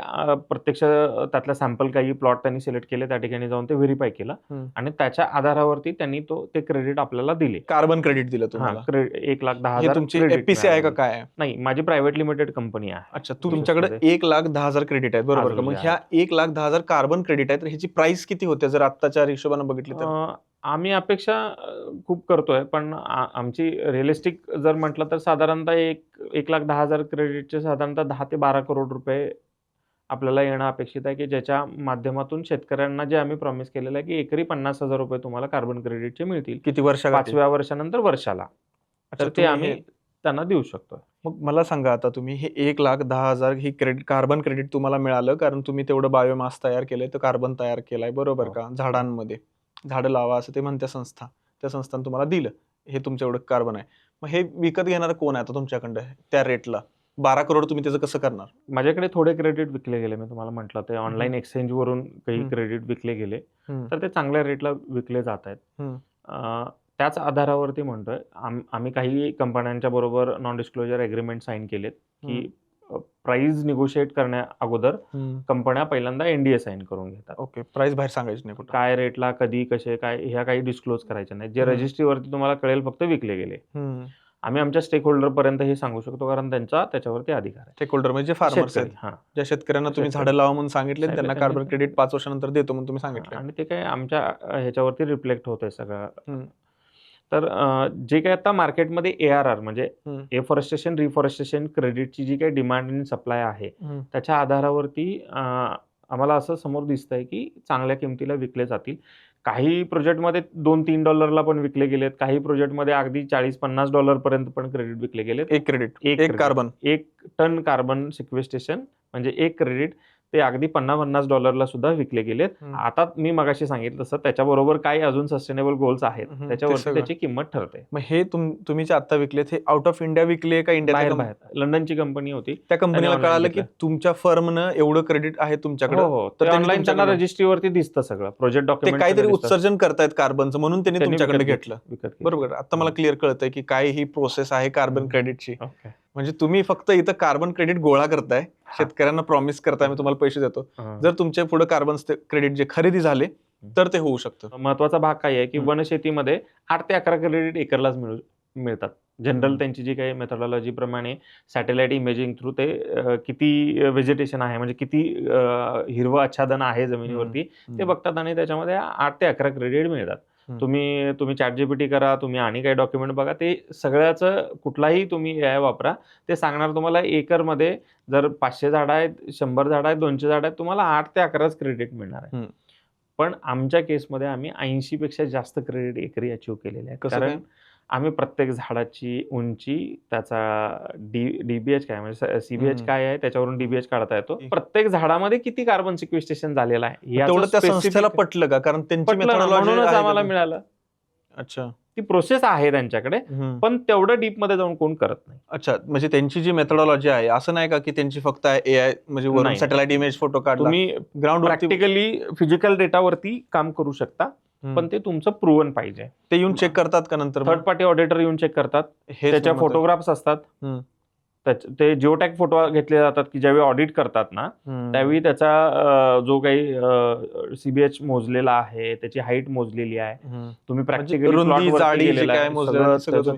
प्रत्यक्ष त्यातल्या सॅम्पल काही प्लॉट त्यांनी सिलेक्ट केले, त्या ठिकाणी जाऊन ते व्हेरीफाय केलं आणि त्याच्या आधारावरती त्यांनी ते क्रेडिट आपल्याला दिले. कार्बन क्रेडिट दिलं तुम्हाला? 1,10,000 तुमची FPC आहे का काय आहे? नाही, माझी प्रायव्हेट लिमिटेड कंपनी आहे. अच्छा, तुमच्याकडे 1,10,000 क्रेडिट आहे, बरोबर का? मग ह्या 1,10,000 कार्बन क्रेडिट आहे, तर ह्याची प्राइस किती होते जर आत्ताच्या हिशोबाने बघितली तर? आम्ही अपेक्षा खूप करतोय, पण आमची रिअलिस्टिक जर म्हटलं तर साधारणतः 1,10,000 क्रेडिटचे साधारणतः 10 ते 12 करोड रुपये आपल्याला येणं अपेक्षित आहे, की ज्याच्या माध्यमातून शेतकऱ्यांना जे आम्ही प्रॉमिस केलेलं आहे की एकरी 50,000 रुपये तुम्हाला कार्बन क्रेडिटचे मिळतील. किती वर्षात? 5व्या वर्षानंतर वर्षाला. तर ते आम्ही त्यांना देऊ शकतो. मग मला सांगा, आता तुम्ही हे 1,10,000 ही कार्बन क्रेडिट तुम्हाला मिळालं कारण तुम्ही तेवढं बायोमास तयार केलंय, तर कार्बन तयार केलाय, बरोबर का? झाडांमध्ये झाडं लावा असं ते म्हणते संस्था, त्या संस्थान तुम्हाला दिलं, हे तुमचं एवढं कार्बन आहे. मग हे विकत घेणार कोण आहे आता तुमच्याकडं त्या रेटला? 12 करोड तुम्ही त्याचं कसं करणार? माझ्याकडे थोडे क्रेडिट विकले गेले, मी तुम्हाला म्हटलं ते ऑनलाईन एक्सचेंज वरून काही क्रेडिट विकले गेले, तर ते चांगल्या रेटला विकले जात आहेत. त्याच आधारावरती म्हणतोय, आम्ही काही कंपन्यांच्या बरोबर नॉन डिस्क्लोजर एग्रीमेंट साईन केलेत की प्राइस निगोशिएट करण्या अगोदर कंपन्या पहिल्यांदा NDA साईन करून घेतात. ओके, प्राइस बाहेर सांगायची नाही कुठं, काय रेटला, कधी, कसे, काय, ह्या काही डिस्क्लोज करायच्या नाही. जे रजिस्ट्रीवरती तुम्हाला कळेल फक्त विकले गेले. आम्ही आमच्या स्टेक होल्डर पर्यंत हे सांगू शकतो कारण त्यांचा त्याच्यावरती अधिकार आहे. स्टेक होल्डर म्हणजे फार्मर्स आहेत, ज्या शेतकऱ्यांना तुम्ही झाडं लावा म्हणून सांगितले, त्यांना कार्बन क्रेडिट 5 वर्षानंतर देतो म्हणून तुम्ही सांगितलं, आणि ते काय आमच्या ह्याच्यावरती रिफ्लेक्ट होतंय सगळं. तर जे काही आता मार्केटमध्ये ARR म्हणजे एफॉरेस्टेशन रिफॉरेस्टेशन क्रेडिटची जी काही डिमांड आणि सप्लाय आहे त्याच्या आधारावरती आम्हाला असं समोर दिसतंय की चांगल्या किमतीला विकले जातील. काही प्रोजेक्टमध्ये $2-3 पण विकले गेलेत, काही प्रोजेक्टमध्ये अगदी $40-50 पर्यंत पण क्रेडिट विकले गेलेत. एक क्रेडिट एक credit. Carbon 1 ton carbon sequestration म्हणजे 1 क्रेडिट ते अगदी $50-50 सुद्धा विकले गेलेत. आता मी मगाशी सांगितलं तसं त्याच्याबरोबर काही अजून सस्टेनेबल गोल्स आहेत ते त्याच्यावरती सगळं. त्याची किंमत ठरते. मग हे तुम्ही जे आता विकलेत हे आउट ऑफ इंडिया विकले का बाहेर इंडिया? बाहेर लंडनची कंपनी होती. त्या कंपनीला online कळालं की घेतलं. तुमच्या फर्मनं एवढं क्रेडिट आहे तुमच्याकडे, हो तर त्यांनी ऑनलाईन त्यांना तुमच्याकडनं- रजिस्ट्रीवरती दिसतं सगळं प्रोजेक्ट ते डॉक्युमेंट काहीतरी उत्सर्जन करतायत कार्बनचं म्हणून त्यांनी तुमच्याकडे घेतलं. बरोबर. आता मला क्लिअर कळतंय की काय ही प्रोसेस आहे कार्बन क्रेडिटची. म्हणजे तुम्ही फक्त इथं कार्बन क्रेडिट गोळा करताय, शेतकऱ्यांना प्रॉमिस करताय मी तुम्हाला पैसे देतो. जर तुमच्या पुढे कार्बन क्रेडिट जे खरेदी झाले तर ते होऊ शकतं. महत्वाचा भाग काय आहे की वनशेतीमध्ये 8 ते 11 क्रेडिट एकरलाच मिळतात. जनरल त्यांची जी काही मेथॉडॉलॉजी प्रमाणे सॅटेलाइट इमेजिंग थ्रू ते किती व्हेजिटेशन आहे म्हणजे किती हिरवं आच्छादन आहे जमिनीवरती ते बघतात आणि त्याच्यामध्ये 8 ते 11 क्रेडिट मिळतात. तुम्ही ChatGPT करा, तुम्ही आणि काही डॉक्युमेंट बघा, ते सगळ्याचं कुठलाही तुम्ही AI वापरा, ते सांगणार तुम्हाला एकरमध्ये जर 500 झाडं आहेत, 100 झाडं आहेत, 200 झाडं आहेत, तुम्हाला 8 ते 11च क्रेडिट मिळणार आहे. पण आमच्या केसमध्ये आम्ही 80 पेक्षा जास्त क्रेडिट एकरी अचीव्ह केलेले आहेत. कारण आम्ही प्रत्येक झाडाची उंची, त्याचा DBH काय म्हणजे CBH काय आहे त्याच्यावरून DBH काढता येतो. प्रत्येक झाडामध्ये किती कार्बन सिक्वेस्टेशन झालेलं आहे तेवढं त्या संस्थेला पटलं का? कारण त्यांची मेथॉडॉलॉजी म्हणूनच आम्हाला मिळालं. अच्छा, ती प्रोसेस आहे त्यांच्याकडे, पण तेवढं डीप मध्ये जाऊन कोण करत नाही. अच्छा, म्हणजे त्यांची जी मेथॉडॉलॉजी आहे असं नाही का की त्यांची फक्त AI म्हणजे वरून सॅटेलाइट इमेज फोटो काढला, तुम्ही ग्राउंड प्रॅक्टिकली फिजिकल डेटावरती काम करू शकता, पण ते तुमचं प्रूव्हन पाहिजे. ते येऊन चेक करतात का नंतर? थर्ड पार्टी ऑडिटर येऊन चेक करतात. त्याच्या फोटोग्राफ्स असतात, ते जिओटॅग फोटो घेतले जातात की ज्यावेळी ऑडिट करतात ना त्यावेळी त्याचा जो काही CBH मोजलेला आहे, त्याची हाईट मोजलेली आहे, तुम्ही प्रॅक्टिकली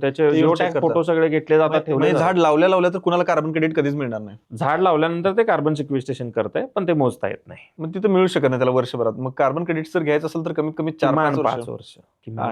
त्याचे जिओटॅग फोटो सगळे घेतले जातात. ठेवले झाड लावल्या तर कुणाला कार्बन क्रेडिट कधीच मिळणार नाही. झाड लावल्यानंतर ते कार्बन सिक्वेस्टेशन करतंय, पण ते मोजता येत नाही. मग तिथं मिळू शकत नाही त्याला वर्षभरात. मग कार्बन क्रेडिट जर घ्यायचं असेल तर कमीत कमी 4-5 वर्ष.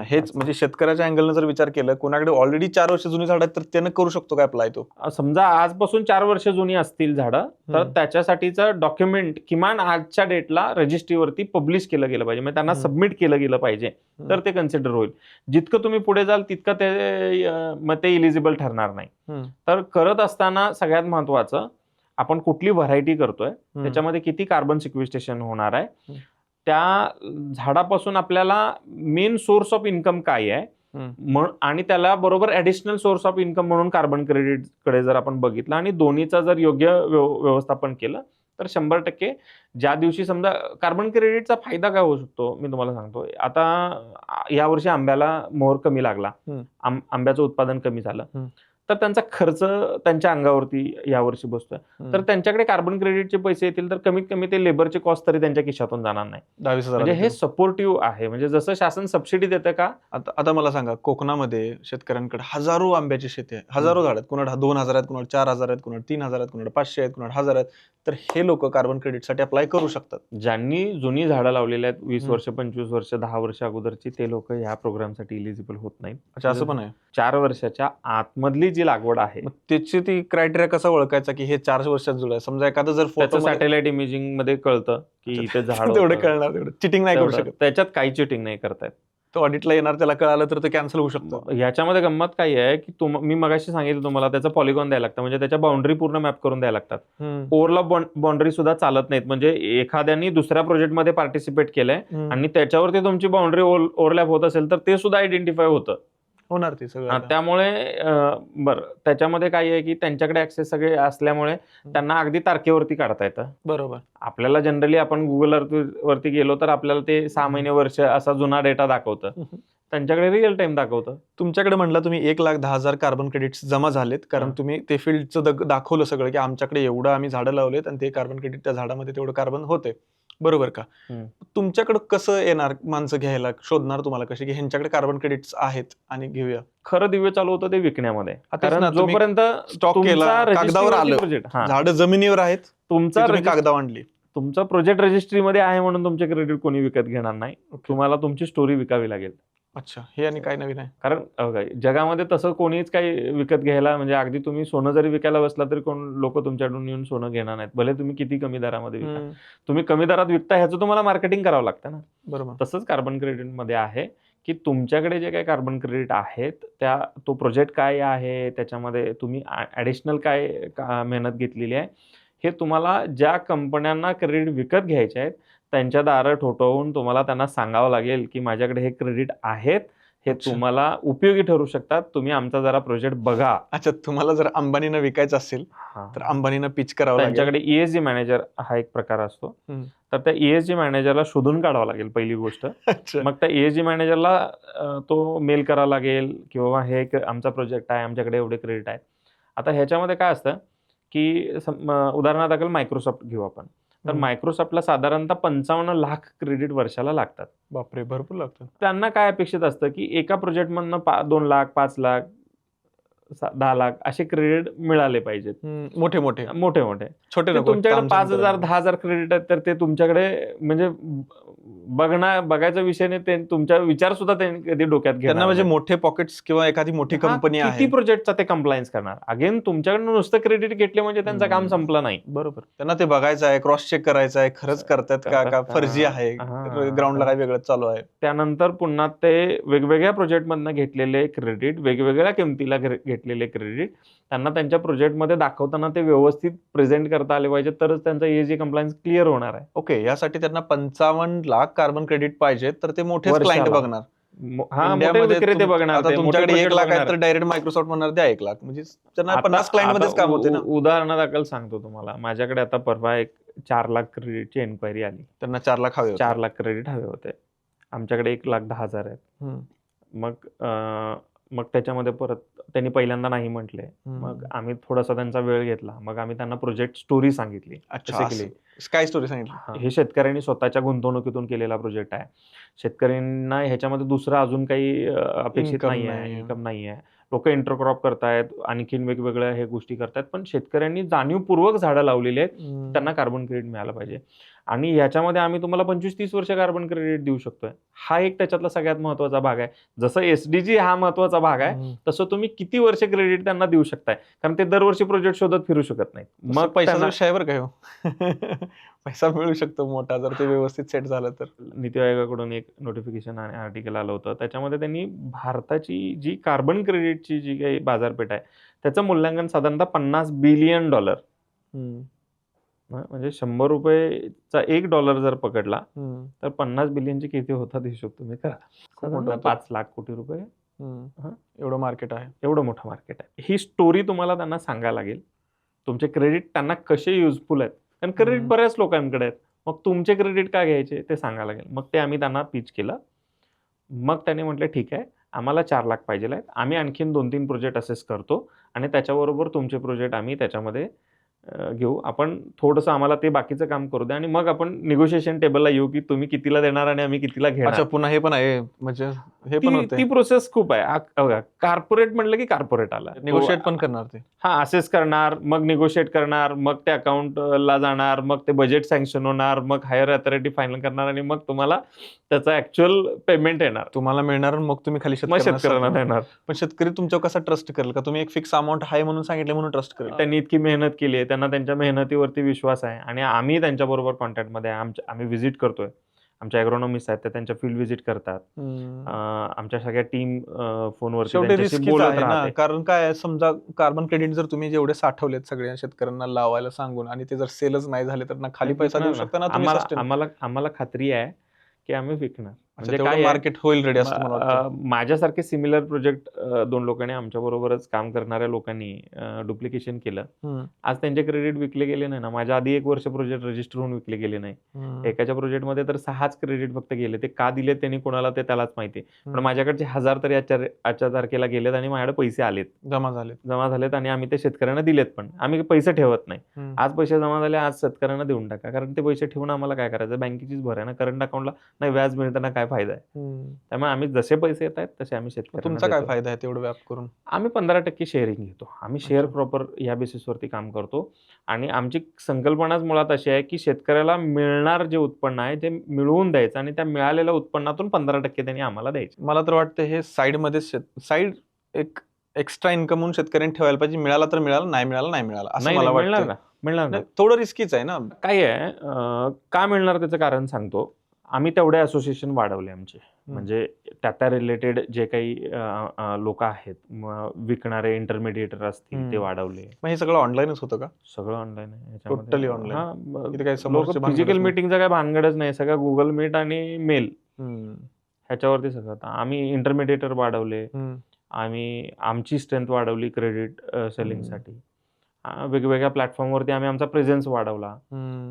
हेच म्हणजे शेतकऱ्याच्या अँगलनं जर विचार केला, कोणाकडे ऑलरेडी 4 वर्ष जुनी झाड आहेत तर त्यानं करू शकतो काय अप्लाय तो? समजा आजपासून 4 वर्ष जुनी असतील झाडं, तर त्याच्यासाठीचं डॉक्युमेंट किमान आजच्या डेटला रजिस्ट्रीवरती पब्लिश केलं गेलं पाहिजे, म्हणजे त्यांना सबमिट केलं गेलं पाहिजे, तर ते कन्सिडर होईल. जितकं तुम्ही पुढे जाल तितकं मग ते इलिजिबल ठरणार नाही. तर करत असताना सगळ्यात महत्वाचं आपण कुठली व्हरायटी करतोय, त्याच्यामध्ये किती कार्बन सिक्वेस्टेशन होणार आहे, त्या झाडापासून आपल्याला मेन सोर्स ऑफ इन्कम काय आहे आणि त्याला बरोबर ऍडिशनल सोर्स ऑफ इन्कम म्हणून कार्बन क्रेडिट कडे जर आपण बघितलं आणि दोन्हीचं जर योग्य व्यवस्थापन केलं तर 100% ज्या दिवशी समजा कार्बन क्रेडिटचा फायदा काय होऊ शकतो मी तुम्हाला सांगतो. आता यावर्षी आंब्याला मोहर कमी लागला, आंब्याचं उत्पादन कमी झालं, तर त्यांचा खर्च त्यांच्या अंगावरती यावर्षी बसतोय, तर त्यांच्याकडे कार्बन क्रेडिटचे पैसे येतील तर कमीत कमी ते लेबरचे कॉस्ट तरी त्यांच्या खिशातून जाणार नाही. 10,000 म्हणजे हे सपोर्टिव्ह आहे. म्हणजे जसं शासन सबसिडी देतं का. आता मला सांगा, कोकणामध्ये शेतकऱ्यांकडे हजारो आंब्याची शेती आहे, हजारो झाड आहेत, कुणाला 2,000 आहेत, कुणाला 4,000 आहेत, कुणाला 3,000 आहेत, कुणाला 500 आहेत, कुणाला 1,000 आहेत, तर हे लोक कार्बन क्रेडिटसाठी अप्लाय करू शकतात. ज्यांनी जुनी झाडं लावलेली आहेत 20 वर्ष 25 वर्ष 10 वर्ष अगोदरची, ते लोक ह्या प्रोग्रामसाठी इलिजिबल होत नाहीत. अच्छा, असं पण आहे. 4 वर्षाच्या आतमधली जी लागवड आहे त्याची ती क्रायटेरिया कसा ओळखायचा की हे 4 वर्षात जुळलं आहे? समजा एखादं जर फोटो सॅटेलाइट इमेजिंग मध्ये कळतं की इथे झाड तेवढं कळणार, तेवढं चिटिंग नाही करू शकत. त्याच्यात काही चिटिंग नाही करतायत. तो ऑडिटला येणार, त्याला कळालं तर ते कॅन्सल होऊ शकतो. ह्याच्यामध्ये गंमत काय आहे की मी मगाशी सांगितलं तुम्हाला, त्याचं पॉलिगॉन द्यायला लागतं, म्हणजे त्याच्या बाउंड्री पूर्ण मॅप करून द्यायला लागतात. ओव्हरलॅप बाउंड्री सुद्धा चालत नाहीत. म्हणजे एखाद्यानी दुसऱ्या प्रोजेक्टमध्ये पार्टिसिपेट केलंय आणि त्याच्यावरती तुमची बाउंड्री ओव्हरलॅप होत असेल तर ते सुद्धा आयडेंटिफाय होतं होणार ते सगळं. त्यामुळे बरं, त्याच्यामध्ये काय आहे की त्यांच्याकडे ऍक्सेस सगळे असल्यामुळे त्यांना अगदी तारखेवरती काढता येतं. बरोबर. आपल्याला जनरली आपण गुगल वरती गेलो तर आपल्याला ते 6 महिने वर्ष असा जुना डेटा दाखवतं, त्यांच्याकडे रिअल टाइम दाखवतं. तुमच्याकडे म्हटलं तुम्ही 1,10,000 कार्बन क्रेडिट्स जमा झालेत, कारण तुम्ही ते फील्डचं दाखवलं सगळं की आमच्याकडे एवढं आम्ही झाडं लावलेत आणि ते कार्बन क्रेडिट त्या झाडामध्ये तेवढं कार्बन होते, बरोबर का? तुमच्याकडे कसं येणार माणसं घ्यायला, शोधणार तुम्हाला कशी की ह्यांच्याकडे कार्बन क्रेडिट्स आहेत आणि घेऊया? खरं दिव्य चालू होतं ते विकण्यामध्ये. कारण जोपर्यंत स्टॉक केला, कागदावर आलं, झाडं जमिनीवर आहेत, तुमचा कागदावर आणली, तुमचा प्रोजेक्ट रजिस्ट्रीमध्ये आहे म्हणून तुमचे क्रेडिट कोणी विकत घेणार नाही. तुम्हाला तुमची स्टोरी विकावी लागेल. अच्छा, हे आणि काय नवीन आहे? कारण बघा, जगामध्ये तसं कोणीच काही विकत घ्यायला, म्हणजे अगदी तुम्ही सोनं जरी विकायला बसला तरी कोण लोक तुमच्याकडून येऊन सोनं घेणार नाहीत, भले तुम्ही किती कमी दरामध्ये विका. तुम्ही कमी दरात विकता ह्याचं तुम्हाला मार्केटिंग करावं लागतं ना. बरोबर. तसंच कार्बन क्रेडिटमध्ये आहे की तुमच्याकडे जे काही कार्बन क्रेडिट आहेत तो प्रोजेक्ट काय आहे, त्याच्यामध्ये तुम्ही ॲडिशनल काय मेहनत घेतलेली आहे, हे तुम्हाला ज्या कंपन्यांना क्रेडिट विकत घ्यायचे आहेत त्यांच्या दारं ठोठावून तुम्हाला त्यांना सांगावं लागेल की माझ्याकडे हे क्रेडिट आहेत, हे अच्छा. तुम्हाला उपयोगी ठरू शकतात, तुम्ही आमचा जरा प्रोजेक्ट बघा. अच्छा, तुम्हाला जर अंबानीनं विकायचं असेल तर अंबानीनं पिच करावं लागेल. त्यांच्याकडे ESG मॅनेजर हा एक प्रकार असतो. तर त्या ESG मॅनेजरला शोधून काढावं लागेल पहिली गोष्ट. अच्छा. मग त्या ESG मॅनेजरला तो मेल करावा लागेल की बाबा हे आमचा प्रोजेक्ट आहे, आमच्याकडे एवढे क्रेडिट आहेत. आता ह्याच्यामध्ये काय असतं की उदाहरणादाखल मायक्रोसॉफ्ट घेऊ आपण. तर मायक्रोसॉफ्टला साधारणतः 55 लाख क्रेडिट वर्षाला लागतात. बापरे, भरपूर लागतात. त्यांना काय अपेक्षित असतं की एका प्रोजेक्टमधनं 2 लाख, 5 लाख, 10 लाख असे क्रेडिट मिळाले पाहिजेत. मोठे मोठे छोटे तुमच्याकडे 5,000 10,000 क्रेडिट आहेत तर ते तुमच्याकडे म्हणजे बघायचा विषय नाही, ते तुमचा विचार सुद्धा त्यांनी कधी डोक्यात घेणार त्यांना म्हणजे नाही. मोठे पॉकेट्स किंवा एखादी मोठी कंपनी आहे, किती प्रोजेक्टचा ते कंप्लायन्स करणार. अगेन तुमच्याकडनं नुसतं क्रेडिट घेतले म्हणजे त्यांचं काम संपलं नाही. बरोबर. त्यांना ते बघायचं आहे, क्रॉस चेक करायचं आहे, खरंच करतात का फर्जी आहे, ग्राउंडला काय वेगळंच चालू आहे. त्यानंतर पुन्हा ते वेगवेगळ्या प्रोजेक्टमधनं घेतलेले क्रेडिट, वेगवेगळ्या किमतीला घेतलेले क्रेडिट त्यांना त्यांच्या प्रोजेक्टमध्ये दाखवताना ते व्यवस्थित प्रेझेंट करता आले पाहिजे, तरच त्यांचा ESG कंप्लायन्स क्लिअर होणार आहे. ओके, यासाठी त्यांना 55 लाख कार्बन क्रेडिट पाहिजे तर ते मोठेच क्लायंट बघणार. विक्रेते बघणार. आता तुमच्याकडे 1 लाख आहे तर डायरेक्ट मायक्रोसॉफ्ट म्हणणार द्या 1 लाख, म्हणजे त्यांना 50 क्लायंट मध्येच काम होते ना. उदाहरणादाखल सांगतो तुम्हाला, माझ्याकडे आता परवा एक 4 लाख क्रेडिटची एन्क्वायरी आली. त्यांना 4 लाख हवे होते. 4 लाख क्रेडिट हवे होते. आमच्याकडे 1,10,000 आहेत. मग त्याच्यामध्ये परत त्यांनी पहिल्यांदा नाही म्हटले. मग आम्ही थोडासा त्यांचा वेळ घेतला. मग आम्ही त्यांना प्रोजेक्ट स्टोरी सांगितली. काय स्टोरी सांगितली? हे शेतकऱ्यांनी स्वतःच्या गुंतवणुकीतून केलेला प्रोजेक्ट आहे. शेतकऱ्यांना ह्याच्यामध्ये दुसरं अजून काही अपेक्षित नाहीये, इन्कम नाहीये. लोक इंटरक्रॉप करतायत, आणखीन वेगवेगळ्या हे गोष्टी करतायत, पण शेतकऱ्यांनी जाणीवपूर्वक झाडं लावलेली आहेत, त्यांना कार्बन क्रेडिट मिळालं पाहिजे. आणि ह्याच्यामध्ये आम्ही तुम्हाला 25-30 वर्ष कार्बन क्रेडिट देऊ शकतोय. हा एक त्याच्यातला सगळ्यात महत्वाचा भाग आहे. जसं SDG हा महत्वाचा भाग आहे, तसं तुम्ही किती वर्ष क्रेडिट त्यांना देऊ शकताय, कारण ते दरवर्षी प्रोजेक्ट शोधत फिरू शकत नाही. मग पैशाचा विषयावर काय हो? पैसा मिळू शकतो मोठा जर ते व्यवस्थित सेट झालं तर. नीती आयोगाकडून एक नोटिफिकेशन आणि आर्टिकल आलं होतं. त्याच्यामध्ये त्यांनी भारताची जी कार्बन क्रेडिटची जी काही बाजारपेठ आहे त्याचं मूल्यांकन साधारणतः $50 बिलियन, म्हणजे $100चा $1 जर पकडला तर 50 बिलियनचे किती होतात हिशोब तुम्ही करा. 5 लाख कोटी रुपये एवढं मार्केट आहे, एवढं मोठं मार्केट आहे. ही स्टोरी तुम्हाला त्यांना सांगायला लागेल. तुमचे क्रेडिट त्यांना कसे युजफुल आहेत, कारण क्रेडिट बऱ्याच लोकांकडे आहेत. मग तुमचे क्रेडिट का घ्यायचे ते सांगायला लागेल. मग ते आम्ही त्यांना पिच केलं. मग त्याने म्हटलं ठीक आहे, आम्हाला 4 लाख पाहिजे आहेत, आम्ही आणखीन 2-3 प्रोजेक्ट असेस करतो आणि त्याच्याबरोबर तुमचे प्रोजेक्ट आम्ही त्याच्यामध्ये घेऊ. आपण थोडंसं आम्हाला ते बाकीचं काम करू द्या आणि मग आपण निगोशिएशन टेबलला येऊ की तुम्ही कितीला देणार आणि आम्ही कितीला घेणार. अच्छा, पुन्हा हे पण आहे, म्हणजे हे पण होते. ती प्रोसेस खूप आहे. कॉर्पोरेट म्हटलं की कॉर्पोरेट आला, निगोशिएट पण करणार ते. असेस करणार, मग निगोशिएट करणार, मग ते अकाउंटला जाणार, मग ते बजेट सँक्शन होणार, मग हायर अथॉरिटी फायनल करणार आणि मग तुम्हाला त्याचा ऍक्च्युअल पेमेंट येणार, तुम्हाला मिळणार, मग तुम्ही खाली शेतकऱ्यांना येणार. पण शेतकरी तुमच्यावर कसा ट्रस्ट करेल? का तुम्ही एक फिक्स अमाऊंट आहे म्हणून सांगितले म्हणून ट्रस्ट करेल? त्यांनी इतकी मेहनत केली आहे, त्यांना त्यांच्या मेहनतीवरती विश्वास आहे आणि आम्ही त्यांच्याबरोबर कॉन्टॅक्टमध्ये आहे. आम्ही व्हिजिट करतोय, आमच्या ॲग्रोनॉमिस्ट आहेत ते त्यांच्या फील्ड व्हिजिट करतात. आमच्या सगळ्या टीम फोनवरती बोलत राहते. कारण काय, समजा कार्बन क्रेडिट जर तुम्ही जेवढे साठवलेत सगळ्या शेतकऱ्यांना लावायला सांगून आणि ते जर सेलच नाही झाले तर ना खाली पैसा देऊ शकता ना. आम्हाला खात्री आहे की आम्ही विकणार. म्हणजे काय मार्केट होईल रेडी असं मला वाटतं. माझ्यासारखे सिमिलर प्रोजेक्ट 2 लोकांनी आमच्या बरोबरच काम करणाऱ्या लोकांनी डुप्लिकेशन केलं. आज त्यांचे क्रेडिट विकले गेले नाही ना. माझ्या आधी 1 वर्ष प्रोजेक्ट रजिस्टर होऊन विकले गेले नाही. एकाच्या प्रोजेक्टमध्ये तर 6च क्रेडिट फक्त गेले. ते का दिले त्यांनी कोणाला ते त्यालाच माहिती. पण माझ्याकडचे 1000 तरी आजच्या तारखेला गेलेत आणि माझ्याकडे पैसे आलेत, जमा झालेत आणि आम्ही ते शेतकऱ्यांना दिलेत. पण आम्ही पैसे ठेवत नाही. आज पैसे जमा झाले, आज शेतकऱ्यांना देऊन टाका, कारण ते पैसे ठेवून आम्हाला काय करायचं? बँकेचीच भर आहे ना. करंट अकाउंटला नाही व्याज मिळताना काय काय फायदा आहे. त्यामुळे आम्ही जसे पैसे येत आहेत तसे आम्ही शेतकऱ्यांना तुमचा काय देतो. फायदा आहे तेवढं व्याप करून? आम्ही 15% शेअरिंग घेतो. आम्ही शेअर अच्छा. प्रॉपर या बेसिसवरती काम करतो आणि आमची संकल्पनाच मुळात अशी आहे की शेतकऱ्याला मिळणार जे उत्पन्न आहे ते मिळवून द्यायचं आणि त्या मिळालेल्या उत्पन्नातून 15% त्यांनी आम्हाला द्यायचे. मला तर वाटतं हे साईडमध्ये साईड एक एक्स्ट्रा इन्कम म्हणून शेतकऱ्यांनी ठेवायला पाहिजे. मिळाला तर मिळाला, नाही मिळाला नाही मिळाला असं नाही मला नाही, मिळणार वाटतं. ना, मिळणार ना. नाही, थोडं रिस्कीच आहे ना. काय आहे का मिळणार त्याचं कारण सांगतो. आम्ही तेवढे असोसिएशन वाढवले आमचे. म्हणजे त्या रिलेटेड जे काही लोक आहेत, विकणारे इंटरमिडिएटर असतील ते वाढवले. मग हे सगळं ऑनलाईनच होतं का? सगळं ऑनलाईन आहे Totally online. इथे काही लोक समोरची भानगडच फिजिकल नाही. मीटिंगचं काय भानगडच नाही. सगळं गुगल मीट आणि मेल ह्याच्यावरती सगळं. आता आम्ही इंटरमिडिएटर वाढवले. आम्ही आमची स्ट्रेंथ वाढवली क्रेडिट सेलिंगसाठी. वेगवेगळ्या प्लॅटफॉर्मवरती आम्ही आमचा प्रेझेन्स वाढवला.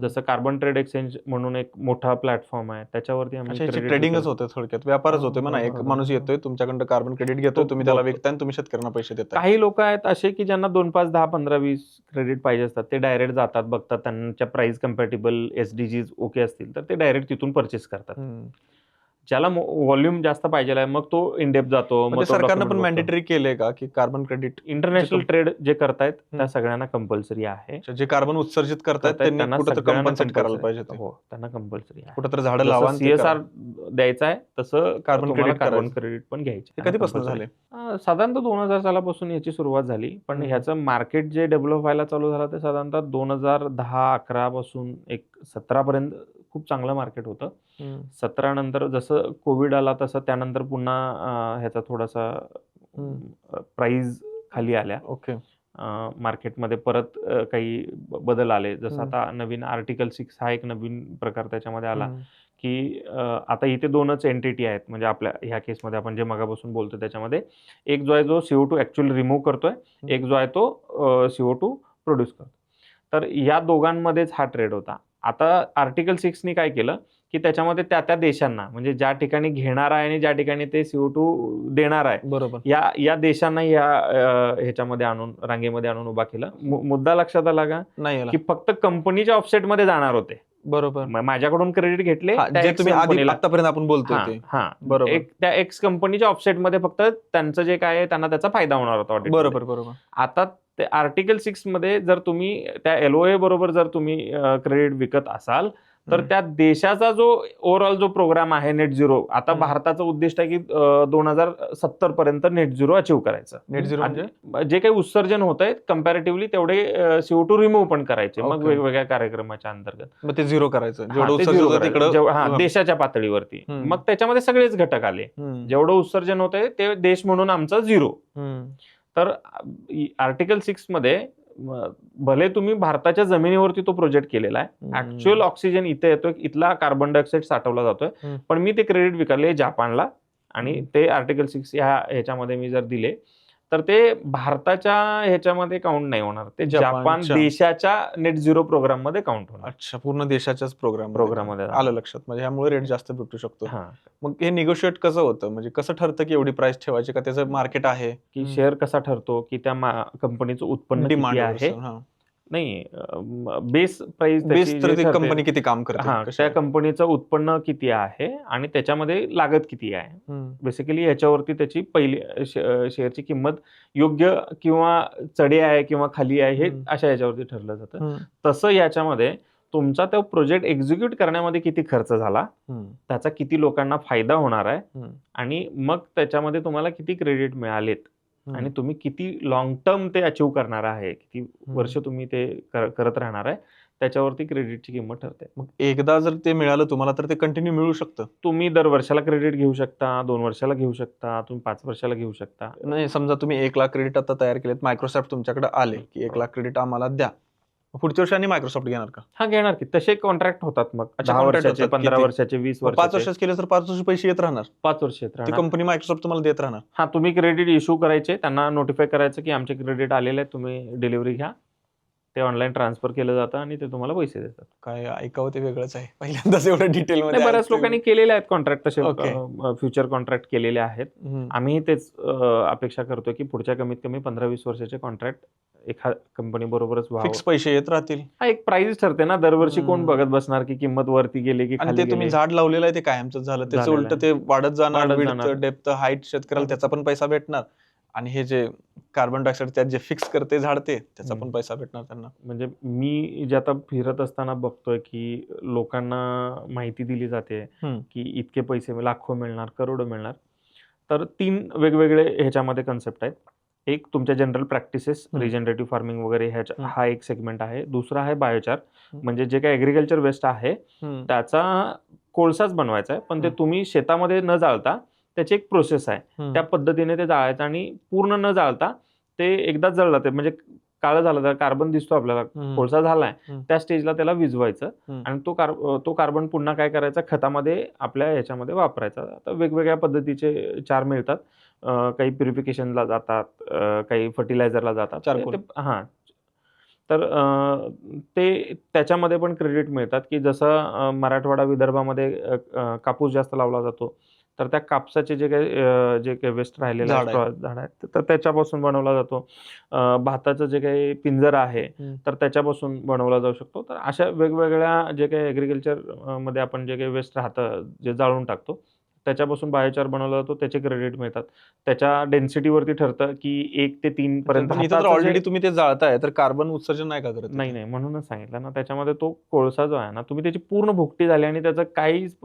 जसं कार्बन ट्रेड एक्सचेंज म्हणून एक मोठा प्लॅटफॉर्म आहे, त्याच्यावरती आम्ही credit ट्रेडिंगच विकत- होते थोडक्यात, व्यापारच होते म्हणा. एक बरोबर. माणूस येतोय तुमच्याकडनं कार्बन क्रेडिट घेतोय, तुम्ही त्याला बरोबर. विकताय आणि तुम्ही शेतकऱ्यांना पैसे देताय. काही लोक आहेत असे की ज्यांना 2, 5, 10, 15, 20 क्रेडिट पाहिजे असतात. ते डायरेक्ट जातात, बघतात त्यांच्या प्राइस कम्पॅटेबल SDGs ओके असतील तर ते डायरेक्ट तिथून परचेस करतात. ज्याला व्हॉल्यूम जास्त पाहिजे आहे मग तो इनडेप्थ जातो. मग ते सरकारनं पण मॅन्डेटरी केलंय का की कार्बन क्रेडिट इंटरनॅशनल ट्रेड जे करतायत त्या सगळ्यांना कंपल्सरी आहे. जे कार्बन उत्सर्जित करतायत त्यांनी कुठं कंपन्सेट करायला पाहिजे ते. हो, त्यांना कंपल्सरी आहे. कुठं तर झाडं लावा आणि ते CSR द्यायचं आहे तसं कार्बन क्रेडिट कार्बन क्रेडिट पण घ्यायचे. हे कधीपासून झाले? साधारणतः 2000 सालापासून याची सुरुवात झाली. पण ह्याचं मार्केट जे डेव्हलप व्हायला चालू झालं ते साधारणतः 2010-11 पासून एक 17 पर्यंत खूप चांगलं मार्केट होतं. 17 नंतर जसं कोविड आला तसं त्यानंतर पुन्हा ह्याचा थोडासा प्राइस खाली आल्या. ओके. मार्केटमध्ये परत काही बदल आले. जसं आता नवीन आर्टिकल 6 हा एक नवीन प्रकार त्याच्यामध्ये आला की आता इथे 2च एंटिटी आहेत. म्हणजे आपल्या ह्या केसमध्ये आपण जे मगापासून बोलतो त्याच्यामध्ये एक जो आहे जो CO2 ऍक्च्युअली रिमूव्ह करतोय, एक जो आहे तो CO2 प्रोड्यूस करतो. तर या दोघांमध्येच हा ट्रेड होता. आता आर्टिकल 6नी काय केलं की त्याच्यामध्ये त्या देशांना म्हणजे ज्या ठिकाणी घेणार आहे आणि ज्या ठिकाणी ते CO2 देणार आहे बरोबर, या देशांना या ह्याच्यामध्ये आणून रांगेमध्ये आणून उभा केलं. मुद्दा लक्षात आला का नाही की फक्त कंपनीच्या ऑफसेटमध्ये जाणार होते. बरोबर. माझ्याकडून क्रेडिट घेतले जे तुम्ही आधी आतापर्यंत आपण बोलतोय ते. बरोबर. त्या एक्स कंपनीच्या ऑफसेटमध्ये फक्त त्यांचं जे काय आहे त्यांना त्याचा फायदा होणार होता. बरोबर बरोबर. आता ते आर्टिकल 6 मध्ये जर तुम्ही त्या LOA बरोबर जर तुम्ही क्रेडिट विकत असाल तर त्या देशाचा जो ओव्हरऑल जो प्रोग्राम आहे नेट झिरो, आता भारताचं उद्दिष्ट आहे की 2070 पर्यंत नेट झिरो अचीव्ह करायचं. नेट झिरो म्हणजे जे काही उत्सर्जन होत आहे कम्पॅरेटिव्हली तेवढे CO2 रिमूव्ह पण करायचे. मग वेगवेगळ्या कार्यक्रमाच्या अंतर्गत मग ते झिरो करायचं, जेवढं उत्सर्जन तिकडं देशाच्या पातळीवरती. मग त्याच्यामध्ये सगळेच घटक आले. जेवढं उत्सर्जन होत आहे ते देश म्हणून आमचा झिरो. तर आर्टिकल 6 मध्ये भले तुम्ही भारताच्या जमिनीवरती तो प्रोजेक्ट केलेला आहे, ऍक्च्युअल ऑक्सिजन इथे येतोय, इथला कार्बन डायऑक्साईड साठवला जातोय, पण मी ते क्रेडिट विकले जापानला आणि ते आर्टिकल 6 ह्याच्यामध्ये मी जर दिले तर ते भारताच्या ह्याच्यामध्ये काउंट नाही होणार. ते जापान देशाच्या नेट झिरो प्रोग्राम मध्ये काउंट होणार. अच्छा, पूर्ण देशाच्याच प्रोग्राम मध्ये आलं लक्षात. म्हणजे ह्यामुळे रेट जास्त भेटू शकतो. मग हे निगोशिएट कसं होतं, म्हणजे कसं ठरतं की एवढी प्राइस ठेवायची, का त्याचं मार्केट आहे की शेअर कसा ठरतो की त्या कंपनीचं उत्पन्न किती आहे. नाही, बेस प्राइस कंपनी किती काम करते, त्या कंपनीचं उत्पन्न किती आहे आणि त्याच्यामध्ये लागत किती आहे. बेसिकली याच्यावरती त्याची पहिली शेअरची किंमत योग्य किंवा चढी आहे किंवा खाली आहे हे अशा याच्यावरती ठरलं जातं. तसं याच्यामध्ये तुमचा तो प्रोजेक्ट एक्झिक्यूट करण्यामध्ये किती खर्च झाला, त्याचा किती लोकांना फायदा होणार आहे आणि मग त्याच्यामध्ये तुम्हाला किती क्रेडिट मिळालेत आणि तुम्ही किती लॉंग टर्म ते अचीव्ह करणार आहे, किती वर्ष तुम्ही ते करत राहणार आहे, त्याच्यावरती क्रेडिटची किंमत ठरते. मग एकदा जर ते मिळालं तुम्हाला तर ते कंटिन्यू मिळू शकतं. तुम्ही दर वर्षाला क्रेडिट घेऊ शकता, 2 वर्षाला घेऊ शकता, तुम्ही 5 वर्षाला घेऊ शकता. नाही, समजा तुम्ही 1 लाख क्रेडिट आता तयार केलेत, मायक्रोसॉफ्ट तुमच्याकडे आले की 1 लाख क्रेडिट आम्हाला द्या, पुढच्या वर्षाने मायक्रोसॉफ्ट घेणार का? हा, घेणार की. तसे कॉन्ट्रॅक्ट होतात. मग 10 वर्षाचे, 15 वर्षाचे, 20 वर्षाचे. 5 वर्षाचे केले तर 5 वर्ष पैसे येत राहणार. 5 वर्ष येत राहणार. ती कंपनी मायक्रोसॉफ्ट तुम्हाला देत राहणार. हा, तुम्ही क्रेडिट इश्यू करायचे, त्यांना नोटिफाय करायचं की आमचे क्रेडिट आलेले आहे, तुम्ही डिलिव्हरी घ्या. ते ऑनलाईन ट्रान्सफर केलं जातं आणि ते तुम्हाला पैसे देतात. काय ऐकावं ते वेगळंच आहे. पहिल्यांदाच एवढं डिटेलमध्ये. बऱ्याच लोकांनी केलेले आहेत कॉन्ट्रॅक्ट, तसे फ्युचर कॉन्ट्रॅक्ट केलेले आहेत. आम्ही तेच अपेक्षा करतो की पुढच्या कमीत कमी 15-20 वर्षाचे कॉन्ट्रॅक्ट एका कंपनी बरोबरच व्हावं. फिक्स पैसे येत राहतील हा एक प्राइस ठरते ना, दरवर्षी कोण हम्म. बघत बसणार की किंमत वरती गेली की आणि खाली ते तुम्ही गेली. झाड लावलेलं आहे ते कायमच झालं, त्याचं झालेलं उलट आहे. ते वाढत जाणार, वाढत विड्थ, जाणार. डेप्थ, हाईट, शेतकऱ्याला त्याचा पण पैसा भेटणार, आणि हे जे कार्बन डायऑक्साईड त्यात जे फिक्स करते झाड ते त्याचा पण पैसा भेटणार त्यांना. म्हणजे मी जे आता फिरत असताना बघतोय की लोकांना माहिती दिली जाते की इतके पैसे लाखो मिळणार, करोडो मिळणार. तर 3 वेगवेगळे ह्याच्यामध्ये कन्सेप्ट आहेत. एक तुमच्या जनरल प्रॅक्टिसेस, रिजनरेटिव्ह फार्मिंग वगैरे हा एक सेगमेंट आहे. दुसरा आहे बायोचार, म्हणजे जे काही ॲग्रिकल्चर वेस्ट आहे त्याचा कोळसाच बनवायचा आहे, पण ते तुम्ही शेतामध्ये न जाळता त्याची एक प्रोसेस आहे. त्या पद्धतीने ते जाळायचं आणि पूर्ण न जाळता ते एकदा जळलं ते म्हणजे काळं झालं, तर कार्बन दिसतो आपल्याला, कोळसा झालाय, त्या स्टेजला त्याला विझवायचं आणि तो कार्बन पुन्हा काय करायचा, खतामध्ये आपल्या ह्याच्यामध्ये वापरायचा. आता वेगवेगळ्या पद्धतीचे चार मिळतात. काही प्युरिफिकेशनला जातात, काही फर्टिलायझरला जातात. चारकोल. हां. तर ते त्याच्यामध्ये पण क्रेडिट मिळतात, की जसं मराठवाडा, विदर्भामध्ये कापूस जास्त लावला जातो. तर त्या कापसाचे जे काही वेस्ट राहिलेलं झाड आहे. झाड आहे, तर त्याच्यापासून बनवला जातो. भाताचं जे काही पिंजर आहे, तर त्याच्यापासून बनवला जाऊ शकतो. तर अशा वेगवेगळ्या जे काही ॲग्रिकल्चर मध्ये आपण जे काही वेस्ट राहतं, जे जाळून टाकतो, त्याच्यापासून बायोचार बनवला जातो, त्याचे क्रेडिट मिळतात. त्याच्या डेन्सिटीवरती ठरतं, की 1 ते 3 पर्यंत पण इथं तर ऑलरेडी तुम्ही ते जाळताय, तर कार्बन उत्सर्जन नाही का करत इथे? नाही, म्हणूनच सांगितलं ना, त्याच्यामध्ये तो कोळसा जो आहे ना, तुम्ही त्याची पूर्ण भुकटी झाली आणि त्याचं काहीच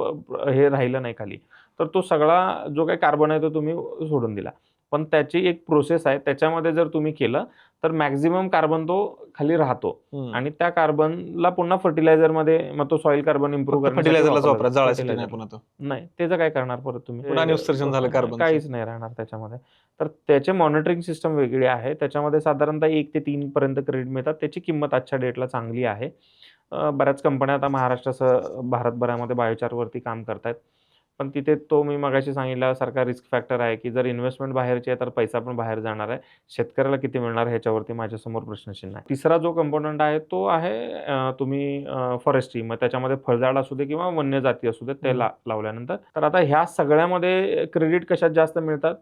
हे राहिलं नाही खाली. तर तो सगळा जो काही कार्बन आहे तो तुम्ही सोडून दिला. पण त्याची एक प्रोसेस आहे, त्याच्यामध्ये जर तुम्ही केलं, तर मॅक्सिमम कार्बन तो खाली राहतो आणि त्या कार्बनला पुन्हा फर्टिलायझरमध्ये मग तो सॉइल कार्बन इम्प्रूव्ह फक्त करण्यासाठी फर्टिलायझरलाच वापरला वापरा, जातो. जाळायसाठी नाही पुन्हा तो. नाही, त्याचं काय करणार परत तुम्ही? पुन्हा आणि उत्सर्जन झालं कार्बनचं. काहीच नाही राहणार त्याच्यामध्ये. तर त्याचे मॉनिटरिंग सिस्टम वेगळी आहे. त्याच्यामध्ये साधारणतः 1 ते 3 पर्यंत क्रेडिट मिळतात. त्याची किंमत आजच्या डेटला चांगली आहे. बऱ्याच कंपन्या आता महाराष्ट्रासह भारतभरामध्ये बायोचारवरती काम करतायत. पण तिथे तो मी मगाशी सांगितल्यासारखा रिस्क फॅक्टर आहे, की जर इन्व्हेस्टमेंट बाहेरची आहे, तर पैसा पण बाहेर जाणार आहे. शेतकऱ्याला किती मिळणार ह्याच्यावरती माझ्यासमोर प्रश्नचिन्ह आहे. तिसरा जो कंपोनंट आहे तो आहे तुम्ही फॉरेस्ट्री. मग त्याच्यामध्ये फळझाड असू दे किंवा वन्य जाती असू देत, ते लावल्यानंतर. तर आता ह्या सगळ्यामध्ये क्रेडिट कशात जास्त मिळतात?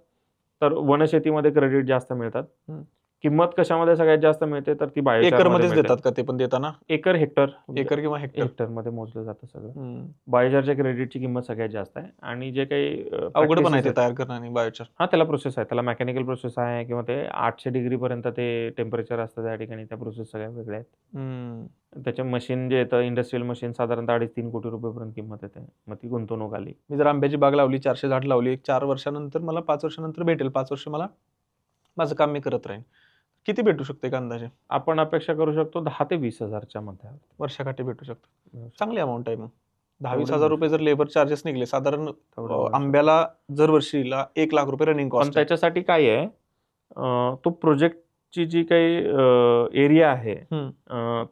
तर वनशेतीमध्ये क्रेडिट जास्त मिळतात. किंमत कशामध्ये सगळ्यात जास्त मिळते? तर ती एकरमध्येच देतात का ते पण देताना? Acre, hectare. एकर किंवा हेक्टर? हेक्टरमध्ये मोजलं जातं सगळं. बायोचारच्या क्रेडिटची किंमत सगळ्यात जास्त आहे आणि जे काही अवघड पण आहे ते तयार करणं आणि बायोचार. हां, त्याला प्रोसेस आहे. त्याला मेकॅनिकल प्रोसेस आहे किंवा ते 800 डिग्रीपर्यंत ते टेम्परेचर असतं त्या ठिकाणी. त्या प्रोसेस सगळ्या वेगळ्या आहेत. त्याचे मशीन जे येतं, इंडस्ट्रियल मशीन, साधारणतः 2.5-3 कोटी रुपयेपर्यंत किंमत येते. मग ती गुंतवणूक आली. मी जर आंब्याची बाग लावली, 400 झाड लावली, 4 वर्षानंतर मला 5 वर्षानंतर भेटेल. 5 वर्ष मला माझं काम मी करत राहीन. किती भेटू शकते का अंदाजे? आपण अपेक्षा करू शकतो 10,000 ते 20,000च्या मध्ये. वर्षाकाठी भेटू शकतं. चांगली अमाऊंट आहे मग. 10-20 हजार रुपये जर लेबर चार्जेस निघले, साधारण आंब्याला जर वर्षीला 1 लाख रुपये रनिंग पण कॉस्ट आहे. त्याच्यासाठी काय आहे, तो प्रोजेक्टची जी काही एरिया आहे,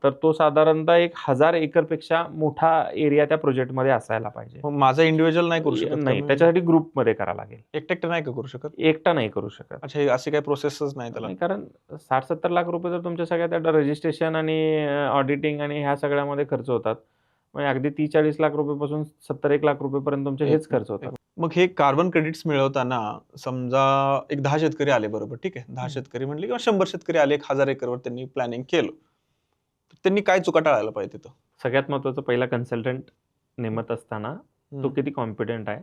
तर तो साधारणतः 1,000 एकरपेक्षा मोठा एरिया त्या प्रोजेक्टमध्ये असायला पाहिजे. मग माझा इंडिव्हिज्युअल नाही करू शकत का नाही, मी? त्याच्यासाठी ग्रुपमध्ये करावं लागेल. एकटं नाही का करू शकत? एकटा नाही करू शकत. अच्छा, हे अशी काही प्रोसेसच नाही त्याला. नाही, कारण 60-70 लाख रुपये तर तुमच्या सगळ्या त्या रजिस्ट्रेशन आणि ऑडिटिंग आणि ह्या सगळ्यामध्ये खर्च होतात. म्हणजे अगदी 30-40 लाख रुपयेपासून 70-1 लाख रुपयेपर्यंत तुमचे हेच खर्च होतात. मग हे कार्बन क्रेडिट्स मिळवताना समजा एक 10 शेतकरी आले, बरोबर, ठीक आहे. 10 शेतकरी म्हणले किंवा 100 शेतकरी आले, 1,000 एकरवर त्यांनी प्लॅनिंग केलं. त्यांनी काय चुका टाळायला पाहिजे तिथं? सगळ्यात महत्त्वाचं, पहिला कन्सल्टंट नेमत असताना तो किती कॉम्पिटंट आहे,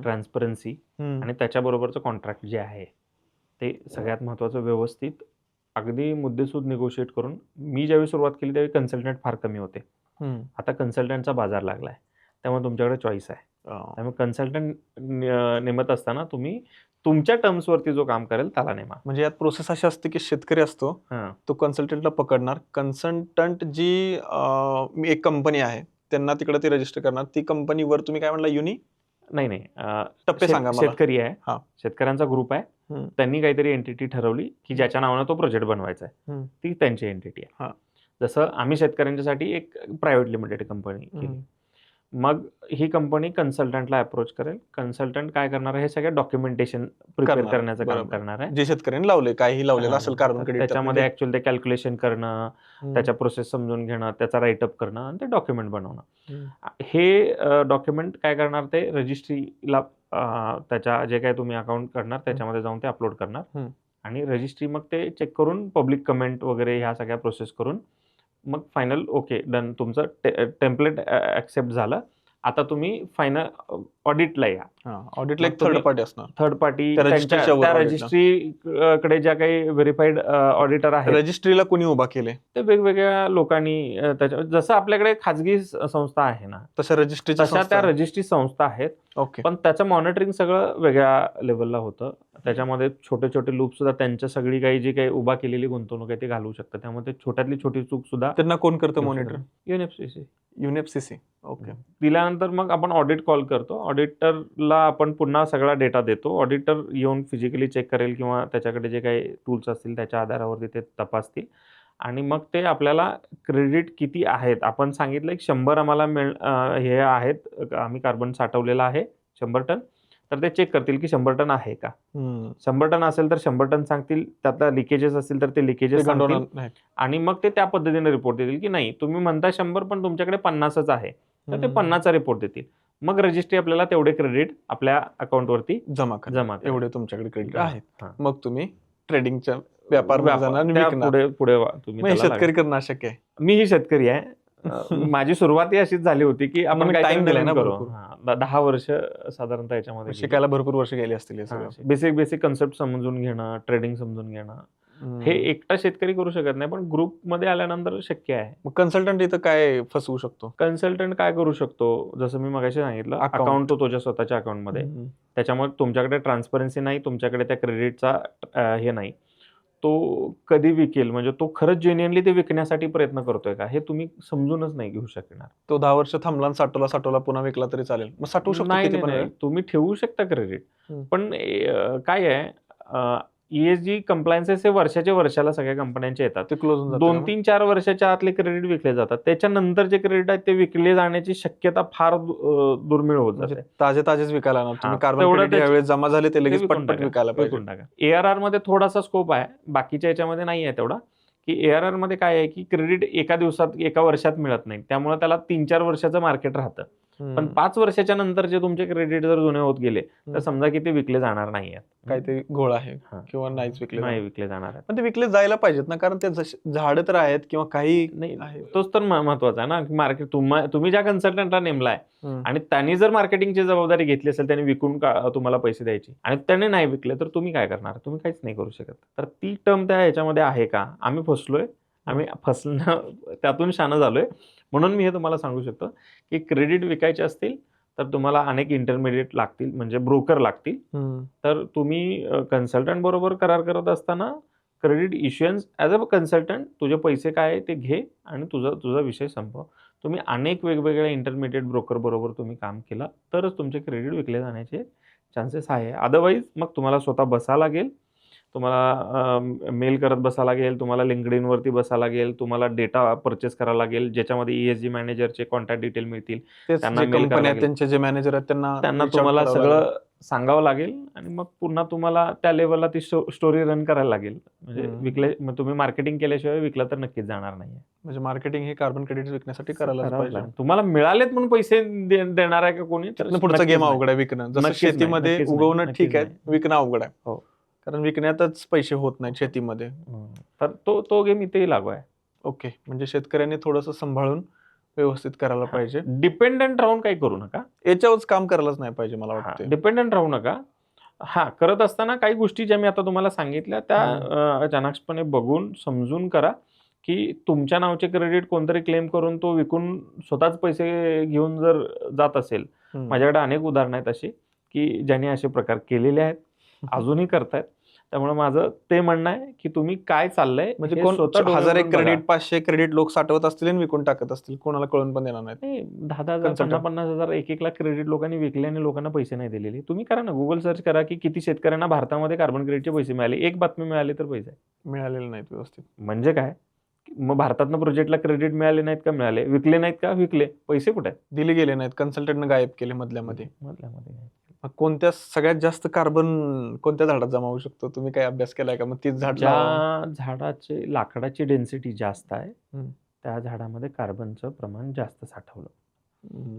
ट्रान्सपरन्सी आणि त्याच्याबरोबरचं कॉन्ट्रॅक्ट जे आहे ते सगळ्यात महत्त्वाचं, व्यवस्थित अगदी मुद्देसूद निगोशिएट करून. मी ज्यावेळी सुरुवात केली त्यावेळी कन्सल्टंट फार कमी होते. आता कन्सल्टंटचा बाजार लागलाय, त्यामुळे तुमच्याकडे चॉईस आहे. त्यामुळे कन्सल्टंट नेमत असताना तुम्ही तुमच्या टर्म्सवरती जो काम करेल त्याला नेमा. म्हणजे यात प्रोसेस अशी असते की शेतकरी असतो, तो कन्सल्टंटला पकडणार. कन्सल्टंट जी एक कंपनी आहे त्यांना तिकडे ती रजिस्टर करणार. ती कंपनीवर तुम्ही काय म्हणला, नाही, टप्पे सांगा मला. शेतकरी आहे, शेतकऱ्यांचा ग्रुप आहे, त्यांनी काहीतरी एंटिटी ठरवली की ज्याच्या नावानं तो प्रोजेक्ट बनवायचा आहे, ती त्यांची एंटिटी आहे. जसं आम्ही शेतकऱ्यांच्यासाठी एक प्रायव्हेट लिमिटेड कंपनी केली. मग ही कंपनी कन्सल्टंटला अप्रोच करेल. कन्सल्टंट काय करणार आहे, हे सगळं डॉक्युमेंटेशन प्रिपेअर करण्याचं काम करणार आहे. जे शेतकऱ्यांनी लावले, काही लावलेलं असेल कार्बन क्रेडिट, त्याच्यामध्ये ऍक्च्युअली ते कॅल्क्युलेशन करणं, त्याच्या प्रोसेस समजून घेणं, त्याचा राईटअप करणं आणि ते डॉक्युमेंट बनवणं. हे डॉक्युमेंट काय करणार, ते रजिस्ट्रीला त्याच्या जे काही तुम्ही अकाउंट करणार त्याच्यामध्ये जाऊन ते अपलोड करणार आणि रजिस्ट्री मग ते चेक करून पब्लिक कमेंट वगैरे ह्या सगळ्या प्रोसेस करून मग फायनल ओके डन, तुमचं टेम्पलेट ॲक्सेप्ट झालं. आता तुम्ही फायनल ऑडिटला या. ऑडिटला एक मग तुम्ही थर्ड पार्टी असणार. थर्ड पार्टी त्या रजिस्ट्रीच्या वर त्या audit ला. रजिस्ट्रीकडे ज्या काही व्हेरीफाईड ऑडिटर आहेत रजिस्ट्रीला कोणी उभा केले ते वेगवेगळ्या लोकांनी त्याच्या जसं आपल्याकडे खाजगी संस्था आहे ना तशा रजिस्ट्रीच्या तशा त्या रजिस्ट्री संस्था आहेत. ओके. पण त्याचं मॉनिटरिंग सगळं वेगळ्या लेवलला होतं. त्याच्यामध्ये छोटे छोटे लूप सुद्धा त्यांच्या सगळी काही जी काही उभा केलेली गुंतवणूक आहे ती घालू शकतात. त्यामध्ये छोट्यातली छोटी चूक सुद्धा त्यांना कोण करतं मॉनिटर? युएनएफसीसी. युएनएफसीसी. ओके. दिल्यानंतर मग आपण ऑडिट कॉल करतो. ऑडिटरला आपण पुन्हा सगळा डेटा देतो. ऑडिटर येऊन फिजिकली चेक करेल किंवा त्याच्याकडे जे काही टूल्स असतील त्याच्या आधारावरती ते तपासतील आणि मग ते आपल्याला क्रेडिट किती आहेत आपण सांगितलं की 100 आम्हाला हे आहेत, आम्ही कार्बन साठवलेलं आहे 100 टन, तर ते चेक करतील की 100 टन आहे का. 100 टन असेल तर 100 टन सांगतील, त्यातला लिकेजेस असतील तर ते लिकेजेस सांगतील आणि मग ते त्या पद्धतीने रिपोर्ट देतील की नाही तुम्ही म्हणता 100 पण तुमच्याकडे 50च आहे, तर ते 50चा रिपोर्ट देतील. मग रजिस्ट्री आपल्याला तेवढे क्रेडिट आपल्या अकाउंटवरती जमा एवढे तुमच्याकडे क्रेडिट आहेत. मग तुम्ही ट्रेडिंगच्या व्यापार पुढे तुम्ही शेतकरी करणं अशक्य आहे. मीही शेतकरी आहे. माझी सुरुवात अशीच झाली होती की आपण टाइम दिलाय ना करू. 10 वर्ष साधारणतः याच्यामध्ये शिकायला भरपूर वर्ष गेली असतील. बेसिक कन्सेप्ट समजून घेणं, ट्रेडिंग समजून घेणं हे एकटा शेतकरी करू शकत नाही, पण ग्रुप मध्ये आल्यानंतर शक्य आहे. मग कन्सल्टंट इथं काय फसवू शकतो? कन्सल्टंट काय करू शकतो, जसं मी मगाशी सांगितलं अकाउंट तो तुझ्या स्वतःच्या अकाउंटमध्ये, त्याच्यामुळे तुमच्याकडे ट्रान्सपरन्सी नाही, तुमच्याकडे त्या क्रेडिटचा हे नाही. तो कधी विकेल म्हणजे तो खरंच जेन्युइनली ते विकण्यासाठी प्रयत्न करतोय का हे तुम्ही समजूनच नाही घेऊ शकणार. तो 10 वर्ष थांबला आणि साठवला पुन्हा विकला तरी चालेल. मग साठवू शकतो नाही, तुम्ही ठेवू शकता क्रेडिट, पण काय आहे ESG कंप्लायन्सेस हे वर्षाला सगळ्या कंपन्यांचे येतात. ते क्लोज 2-3-4 वर्षाच्या आतले क्रेडिट विकले जातात. त्याच्यानंतर जे क्रेडिट आहेत ते विकले जाण्याची शक्यता फार दुर्मिळ होत जाते. ताजेच विकायला कार्बन जमा झाले ते लगेच पटपट विकायला पाहिजे. ARR मध्ये थोडासा स्कोप आहे, बाकीच्या याच्यामध्ये नाही आहे तेवढा. की ARR मध्ये काय आहे की क्रेडिट एका वर्षात मिळत नाही, त्यामुळे त्याला 3-4 वर्षाचं मार्केट राहतं. पण 5 वर्षाच्या नंतर जे तुमचे क्रेडिट जर जुने होत गेले तर समजा की ते विकले जाणार नाही आहेत. काहीतरी घोळ आहे किंवा नाही विकले जाणार आहेत. पण ते विकले जायला पाहिजेत ना, कारण ते झाडं तर आहेत किंवा काही नाही. तोच तर महत्वाचा आहे ना. मार्केट तुम्ही ज्या कन्सल्टंटला नेमलाय आणि त्यांनी जर मार्केटिंगची जबाबदारी घेतली असेल, त्यांनी विकून तुम्हाला पैसे द्यायचे आणि त्याने नाही विकले तर तुम्ही काय करणार? तुम्ही काहीच नाही करू शकत. तर ती टर्म त्या ह्याच्यामध्ये आहे का? आम्ही फसलोय, आम्ही फसणं त्यातून शाणं झालोय. म्हणून मी हे तुम्हाला सांगू शकतो की क्रेडिट विकायचे असतील तर तुम्हाला अनेक इंटरमिडिएट लागतील, म्हणजे ब्रोकर लागतील. तर तुम्ही कन्सल्टंट बरोबर करार करत असताना क्रेडिट इश्युअन्स ॲज अ कन्सल्टंट तुझे पैसे काय आहे ते घे आणि तुझा विषय संपव. तुम्ही अनेक वेगवेगळ्या इंटरमिडिएट ब्रोकर बरोबर तुम्ही काम केलं तरच तुमचे क्रेडिट विकले जाण्याचे चान्सेस आहे. अदरवाईज मग तुम्हाला स्वतः बसावं लागेल, तुम्हाला मेल करत बसावं लागेल, तुम्हाला लिंक्डइनवरती बसावं लागेल, तुम्हाला डेटा परचेस करावा लागेल ज्याच्यामध्ये ESG मॅनेजरचे कॉन्टॅक्ट डिटेल मिळतील. त्यांना त्यांचे जे मॅनेजर आहेत त्यांना तुम्हाला सगळं सांगावं लागेल आणि मग पुन्हा तुम्हाला त्या लेवलला ती स्टोरी रन करायला लागेल. म्हणजे मग तुम्ही मार्केटिंग केल्याशिवाय विकला तर नक्कीच जाणार नाही. म्हणजे मार्केटिंग हे कार्बन क्रेडिट विकण्यासाठी करायला पाहिजे. तुम्हाला मिळालेत म्हणून पैसे देणार आहे का कोणी? पुढचा गेम अवघड आहे विकणं. जसं शेतीमध्ये उगवणं ठीक आहे, विकणं अवघड आहे. हो, कारण विकण्यातच पैसे होत नाहीत शेतीमध्ये. तर तो गेम इथेही लागू आहे. ओके, म्हणजे शेतकऱ्यांनी थोडंसं सांभाळून व्यवस्थित करायला पाहिजे. डिपेंडंट राहून काही करू नका, याच्यावरच काम करायलाच नाही पाहिजे मला वाटतं. डिपेंडंट राहू नका. करत असताना काही गोष्टी ज्या मी आता तुम्हाला सांगितल्या त्या चाणाक्षपणे बघून समजून करा की तुमच्या नावचे क्रेडिट कोणतरी क्लेम करून तो विकून स्वतःच पैसे घेऊन जर जात असेल. माझ्याकडे अनेक उदाहरणं आहेत अशी की ज्यांनी असे प्रकार केलेले आहेत, अजूनही करतायत. त्यामुळे माझं ते म्हणणं आहे की तुम्ही काय चाललंय म्हणजे कोण 1000 क्रेडिट 500 क्रेडिट लोक साठवत असतील आणि विकून टाकत असतील, कोणाला कळून पण देणार नाही. 10,000 50,000 एक लाख क्रेडिट लोकांनी विकले आणि लोकांना पैसे नाही दिलेले. तुम्ही करा ना, गुगल सर्च करा की किती शेतकऱ्यांना भारतामध्ये कार्बन क्रेडिटचे पैसे मिळाले. एक बातमी मिळाली तर पैसे मिळालेले नाहीत व्यवस्थित. म्हणजे काय मग भारतातनं प्रोजेक्टला क्रेडिट मिळाले नाहीत का? मिळाले. विकले नाहीत का? विकले. पैसे कुठे आहेत? दिले गेले नाहीत. कन्सल्टंटनं गायब केले मधल्यामध्ये. कोणत्या सगळ्यात जास्त कार्बन कोणत्या झाडात जमा होऊ शकतो? तुम्ही काय अभ्यास केलाय का? मग तीच झाडाचे लाकडाची डेन्सिटी जास्त आहे त्या झाडामध्ये कार्बनचं प्रमाण जास्त साठवलं.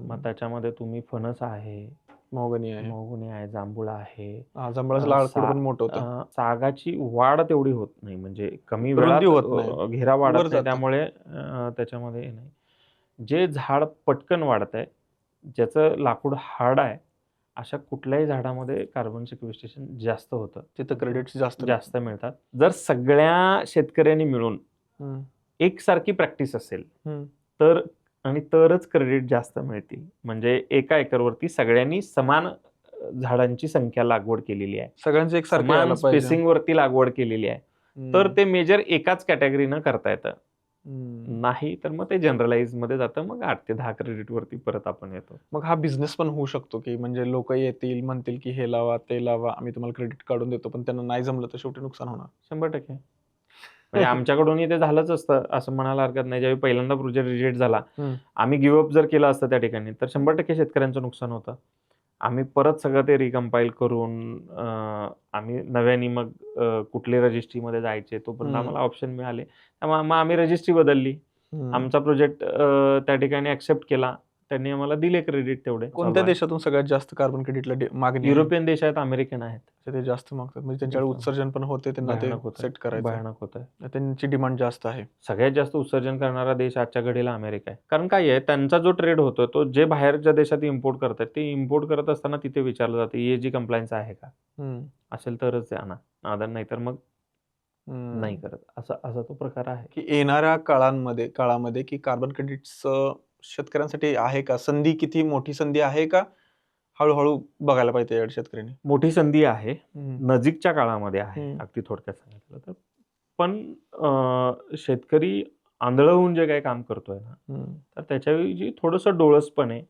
मग त्याच्यामध्ये तुम्ही फणस आहे, मोहगनी आहे. मोहगुनी आहे, जांभूळ आहे. जांभळाचं अ, लाकूड सा पण मोठं होतं. सागाची वाढ तेवढी होत नाही, म्हणजे कमी रुंदी वेळात होत नाही. घेरा वर वाढत नाही, जातं. त्यामुळे त्याच्यामध्ये हे नाही. जे झाड पटकन वाढतंय, ज्याचं लाकूड हार्ड आहे, अशा कुठल्याही झाडामध्ये कार्बन सिक्वेस्ट्रेशन जास्त होतं. तिथं क्रेडिट्स जास्त जास्त मिळतात. जर सगळ्या शेतकऱ्यांनी मिळून हम्म, एकसारखी प्रॅक्टिस असेल, हम्म. तरच क्रेडिट जास्त मिळतील. म्हणजे एका एकरवरती सगळ्यांनी समान झाडांची संख्या लागवड केलेली आहे, सगळ्यांचं एकसारखं समान यायला पाहिजे. स्पेसिंग वरती लागवड केलेली आहे, तर ते मेजर एकाच कॅटेगरीनं करता येतं. नाही तर मग ते जनरलाइज मध्ये जातं, मग 8 ते 10 क्रेडिट वरती परत आपण येतो. मग हा बिझनेस पण होऊ शकतो की म्हणजे लोक येतील म्हणतील की हे लावा ते लावा, आम्ही तुम्हाला क्रेडिट काढून देतो, पण त्यांना नाही जमलं तर शेवटी नुकसान होणार. 100%. म्हणजे आमच्याकडूनही ते झालंच असतं असं म्हणायला हरकत नाही. ज्यावेळी पहिल्यांदा प्रोजेक्ट रिजेक्ट झाला, आम्ही गिव्हअप जर केलं असतं त्या ठिकाणी, तर 100% शेतकऱ्यांचं नुकसान होतं. आम्ही परत सगळं ते रिकम्पाईल करून आम्ही नव्याने मग कुठले रजिस्ट्रीमध्ये जायचे तोपर्यंत आम्हाला ऑप्शन मिळाले, त्यामुळे मग आम्ही रजिस्ट्री बदलली. आमचा प्रोजेक्ट त्या ठिकाणी ऍक्सेप्ट केला, त्यांनी आम्हाला दिले क्रेडिट तेवढे. कोणत्या देशातून सगळ्यात जास्त कार्बन क्रेडिटला मागणी आहे? युरोपियन देश आहेत, अमेरिकन आहेत. तर ते जास्त मागतात, म्हणजे त्यांच्याकडे जास्त. उत्सर्जन पण होते, त्यांना ते भयानक होतं, सेट करायचं, भयानक होतं. त्यांची डिमांड जास्त आहे. सगळ्यात जास्त उत्सर्जन करणारा देश आजच्या घडीला अमेरिका आहे. कारण काय आहे, त्यांचा जो ट्रेड होतो तो जे बाहेरच्या देशात इम्पोर्ट करतात, ते इम्पोर्ट करत असताना तिथे विचारलं जातं ESG कंप्लायन्स आहे का, असेल तरच आणा, नाहीतर मग नाही करत. असा तो प्रकार आहे. की येणाऱ्या काळामध्ये की कार्बन क्रेडिट्स शेतकऱ्यांसाठी आहे का, संधी किती मोठी संधी आहे का, हळूहळू बघायला पाहिजे याकडे शेतकऱ्यांनी? मोठी संधी आहे, नजीकच्या काळामध्ये आहे, अगदी थोडक्यात सांगितलं तर. पण शेतकरी आंधळं जे काही काम करतोय ना, तर त्याच्याऐवजी थोडंसं डोळसपण आहे.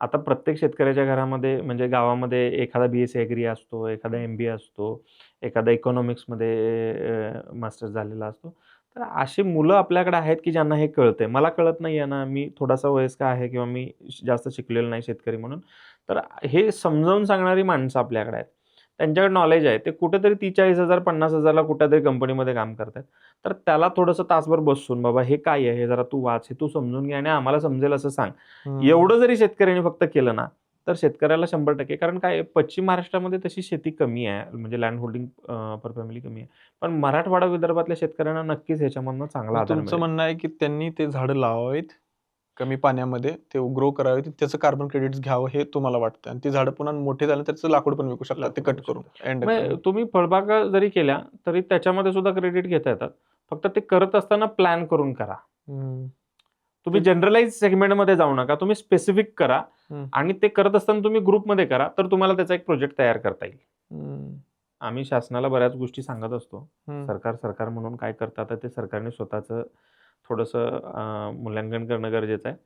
आता प्रत्येक शेतकऱ्याच्या घरामध्ये, म्हणजे गावामध्ये एखादा BSc ॲग्री असतो, एखादा MBA असतो, एखादा इकॉनॉमिक्समध्ये मास्टर्स झालेला असतो. तर अशी मुलं आपल्याकडे आहेत की ज्यांना हे कळतंय. मला कळत नाहीये ना, मी थोडासा वयस्कर आहे किंवा मी जास्त शिकलेलो नाही शेतकरी म्हणून. तर हे समजावून सांगणारी माणसं आपल्याकडे आहेत. त्यांच्याकडे नॉलेज आहे. ते कुठेतरी 30,000-40,000 50,000ला कुठेतरी कंपनीमध्ये काम करतायत. तर त्याला थोडंसं तासभर बसून, बाबा हे काय आहे, हे जरा तू वाच, हे तू समजून घे आणि आम्हाला समजेल असं सांग. एवढं जरी शेतकऱ्यांनी फक्त केलं ना, तर शेतकऱ्याला 100%, कारण काय पश्चिम महाराष्ट्रामध्ये तशी शेती कमी आहे, म्हणजे लँड होल्डिंग पर फॅमिली कमी आहे. पण मराठवाडा विदर्भातल्या शेतकऱ्यांना नक्कीच ह्याच्यामधनं चांगला आधार तुमचं मिळेल. म्हणणं आहे की त्यांनी ते झाडं लावावीत, कमी पाण्यामध्ये ते ग्रो करावेत, त्याचं कार्बन क्रेडिट्स घ्यावं हे तुम्हाला वाटतं, आणि ती झाडं पुन्हा मोठे झाले त्याचं लाकूड पण विकू शकतात ते कट करून एंड मग तुम्ही फळबागा जरी केल्या तरी त्याच्यामध्ये सुद्धा क्रेडिट घेता येतात. फक्त ते करत असताना प्लॅन करून करा. तुम्ही जनरलाइज सेगमेंटमध्ये जाऊ नका, तुम्ही स्पेसिफिक करा आणि ते करत असताना तुम्ही ग्रुपमध्ये करा, तर तुम्हाला त्याचा एक प्रोजेक्ट तयार करता येईल. आम्ही शासनाला बऱ्याच गोष्टी सांगत असतो. सरकार म्हणून काय करतात, तर ते सरकारने स्वतःचं थोडंसं मूल्यांकन करणं गरजेचं आहे.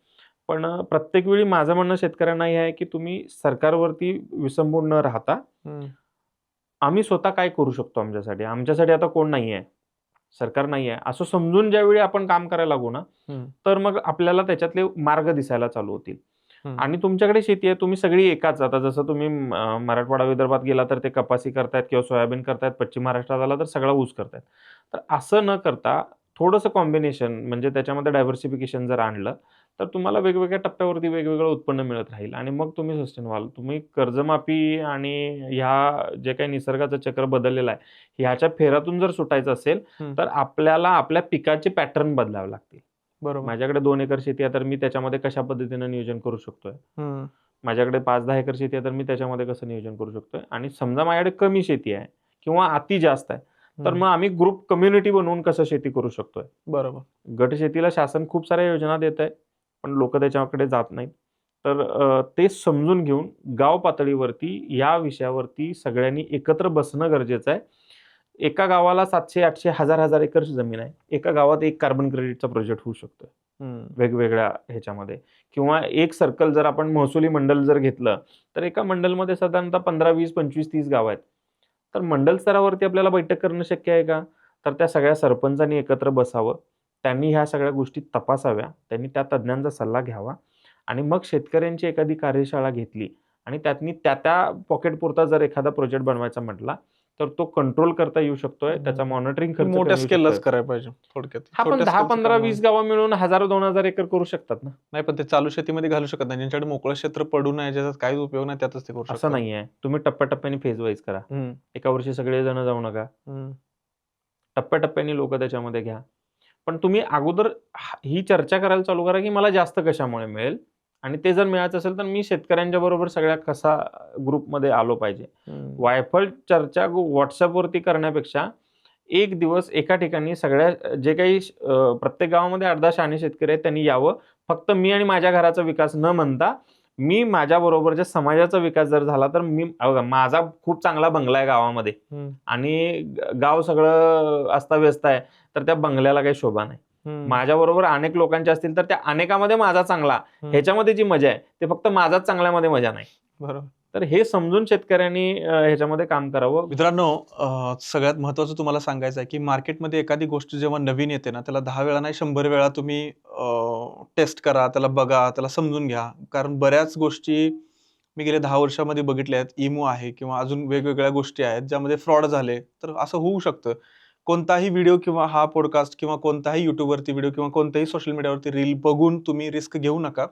पण प्रत्येक वेळी माझं म्हणणं शेतकऱ्यांना हे आहे की तुम्ही सरकारवरती विसंबून न राहता, आम्ही स्वतः काय करू शकतो आमच्यासाठी आता कोण नाही आहे, सरकार नाही आहे, असं समजून ज्यावेळी आपण काम करायला लागू ना, तर मग आपल्याला त्याच्यातले मार्ग दिसायला चालू होतील. आणि तुमच्याकडे शेती आहे, तुम्ही सगळी एकाच, आता जसं तुम्ही मराठवाडा विदर्भात गेला तर ते कपासी करतायत किंवा सोयाबीन करतायत, पश्चिम महाराष्ट्रात आला तर सगळा ऊस करतायत. तर असं न करता थोडंसं कॉम्बिनेशन, म्हणजे त्याच्यामध्ये डायव्हर्सिफिकेशन जर आणलं, तर तुम्हाला वेगवेगळ्या टप्प्यावरती वेगवेगळं उत्पन्न मिळत राहील आणि मग तुम्ही सस्टेन व्हाल. तुम्ही कर्जमाफी आणि ह्या जे काही निसर्गाचं चक्र बदललेलं आहे, ह्याच्या फेऱ्यातून जर सुटायचं असेल, तर आपल्याला आपल्या पिकाचे पॅटर्न बदलावे लागतील. बरोबर. माझ्याकडे 2 एकर शेती आहे, तर मी त्याच्यामध्ये कशा पद्धतीनं नियोजन करू शकतोय. माझ्याकडे 5-10 एकर शेती आहे, तर मी त्याच्यामध्ये कसं नियोजन करू शकतोय. आणि समजा माझ्याकडे कमी शेती आहे किंवा अति जास्त आहे, तर मग आम्ही ग्रुप कम्युनिटी बनवून कसं शेती करू शकतोय. बरोबर. गट शेतीला शासन खूप साऱ्या योजना देत आहे, पण लोक त्याच्याकडे जात नाहीत. तर ते समजून घेऊन गाव पातळीवरती या विषयावरती सगळ्यांनी एकत्र बसणं गरजेचं आहे. एका गावाला 700-800 1000 एकर जमीन आहे, एका गावात एक कार्बन क्रेडिटचा प्रोजेक्ट होऊ शकतोय वेगवेगळ्या ह्याच्यामध्ये. किंवा एक सर्कल जर आपण महसुली मंडल जर घेतलं, तर एका मंडलमध्ये साधारणतः 15, 20, 25, 30 गाव आहेत. तर मंडल स्तरावरती आपल्याला बैठक करणं शक्य आहे का? तर त्या सगळ्या सरपंचांनी एकत्र बसावं, त्यांनी ह्या सगळ्या गोष्टी तपासाव्या, त्यांनी त्या तज्ज्ञांचा सल्ला घ्यावा आणि मग शेतकऱ्यांची एखादी कार्यशाळा घेतली आणि त्यातनी त्या पॉकेटपुरता जर एखादा प्रोजेक्ट बनवायचा म्हटला, तर तो कंट्रोल करता येऊ शकतोय, हम्म. त्याचा मॉनिटरिंग खर्च कमी मोठ्या येऊ स्केललाच शकतोय. करायला पाहिजे थोडक्यात. हा पण छोट्या 10, scale चं 15, काम 20 गावं मिळून 1000-2000 एकर करू शकतात ना. नाही, पण ते चालू शेतीमध्ये घालू शकत नाही. ज्यांच्याकडे मोकळं क्षेत्र पडू नये, ज्याचा काहीच उपयोग नाही, त्यातच ते करू शकतात. असं नाहीये. तुम्ही टप्प्याटप्प्याने फेज वाईज करा. एका वर्षी सगळेजण जाऊ नका. टप्प्याटप्प्याने लोक त्याच्यामध्ये घ्या. पण तुम्ही अगोदर ही चर्चा करायला चालू करा, की मला जास्त कशामुळे मिळेल, आणि ते जर मिळायचं असेल तर मी शेतकऱ्यांच्या बरोबर सगळ्या कसा ग्रुपमध्ये आलो पाहिजे. वायफळ चर्चा व्हॉट्सअपवरती करण्यापेक्षा एक दिवस एका ठिकाणी सगळ्या जे काही प्रत्येक गावामध्ये 8-10 शहाणे शेतकरी आहेत त्यांनी यावं. फक्त मी आणि माझ्या घराचा विकास न म्हणता मी माझ्या बरोबरच्या समाजाचा विकास जर झाला तर बघा, माझा खूप चांगला बंगला आहे गावामध्ये आणि गाव सगळं अस्ताव्यस्त आहे, तर त्या बंगल्याला काही शोभा नाही. माझ्या बरोबर अनेक लोकांचे असतील तर त्या अनेकामध्ये माझा चांगला, ह्याच्यामध्ये जी मजा आहे ते फक्त माझाच चांगल्यामध्ये मजा नाही. बरोबर. तर हे समजून शेतकऱ्यांनी ह्याच्यामध्ये काम करावं. मित्रांनो, सगळ्यात महत्त्वाचं तुम्हाला सांगायचं आहे, की मार्केटमध्ये एखादी गोष्ट जेव्हा नवीन येते ना, त्याला 10 वेळा नाही 100 वेळा तुम्ही टेस्ट करा, त्याला बघा, त्याला समजून घ्या. कारण बऱ्याच गोष्टी मी गेल्या 10 वर्षामध्ये बघितल्या आहेत. इमो आहे किंवा अजून वेगवेगळ्या गोष्टी आहेत, ज्यामध्ये फ्रॉड झाले. तर असं होऊ शकतं. कोणताही व्हिडिओ किंवा हा पॉडकास्ट किंवा कोणताही YouTubeवरती व्हिडिओ किंवा कोणत्याही सोशल मीडियावरती रील बघून तुम्ही रिस्क घेऊ नका.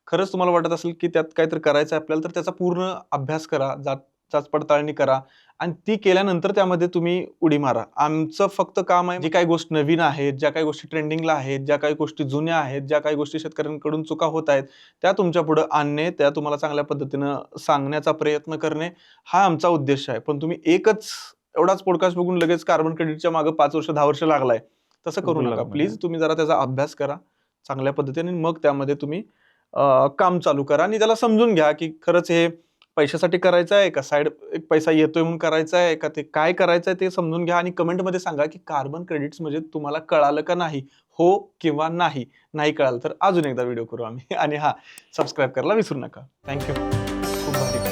खरंच तुम्हाला वाटत असेल, की त्यात काहीतरी करायचं आहे आपल्याला, तर त्याचा पूर्ण अभ्यास करा, जाच-पडताळणी करा आणि ती केल्यानंतर त्यामध्ये तुम्ही उडी मारा. आमचं फक्त काम आहे, जी काही गोष्ट नवीन आहेत, ज्या काही गोष्टी ट्रेंडिंगला आहेत, ज्या काही गोष्टी जुन्या आहेत, ज्या काही गोष्टी शेतकऱ्यांकडून चुका होत आहेत, त्या तुमच्या पुढे आणणे, त्या तुम्हाला चांगल्या पद्धतीनं सांगण्याचा प्रयत्न करणे, हा आमचा उद्देश आहे. पण तुम्ही एकच एवढाच पॉडकास्ट बघून लगेच कार्बन क्रेडिटच्या मागे 5 वर्ष, 10 वर्ष लागलाय, तसं करू नका. प्लीज तुम्ही जरा त्याचा अभ्यास करा चांगल्या पद्धतीने, मग त्यामध्ये तुम्ही काम चालू करा आणि त्याला समजून घ्या, की खरंच हे पैशासाठी करायचं आहे का साईड एक पैसा येतोय म्हणून करायचं आहे का, ते काय करायचं आहे ते समजून घ्या आणि कमेंटमध्ये सांगा, की कार्बन क्रेडिट्स म्हणजे तुम्हाला कळालं का नाही, हो किंवा नाही. नाही कळालं तर अजून एकदा व्हिडिओ करू आम्ही आणि सबस्क्राईब करायला विसरू नका. थँक्यू. खूप भारी.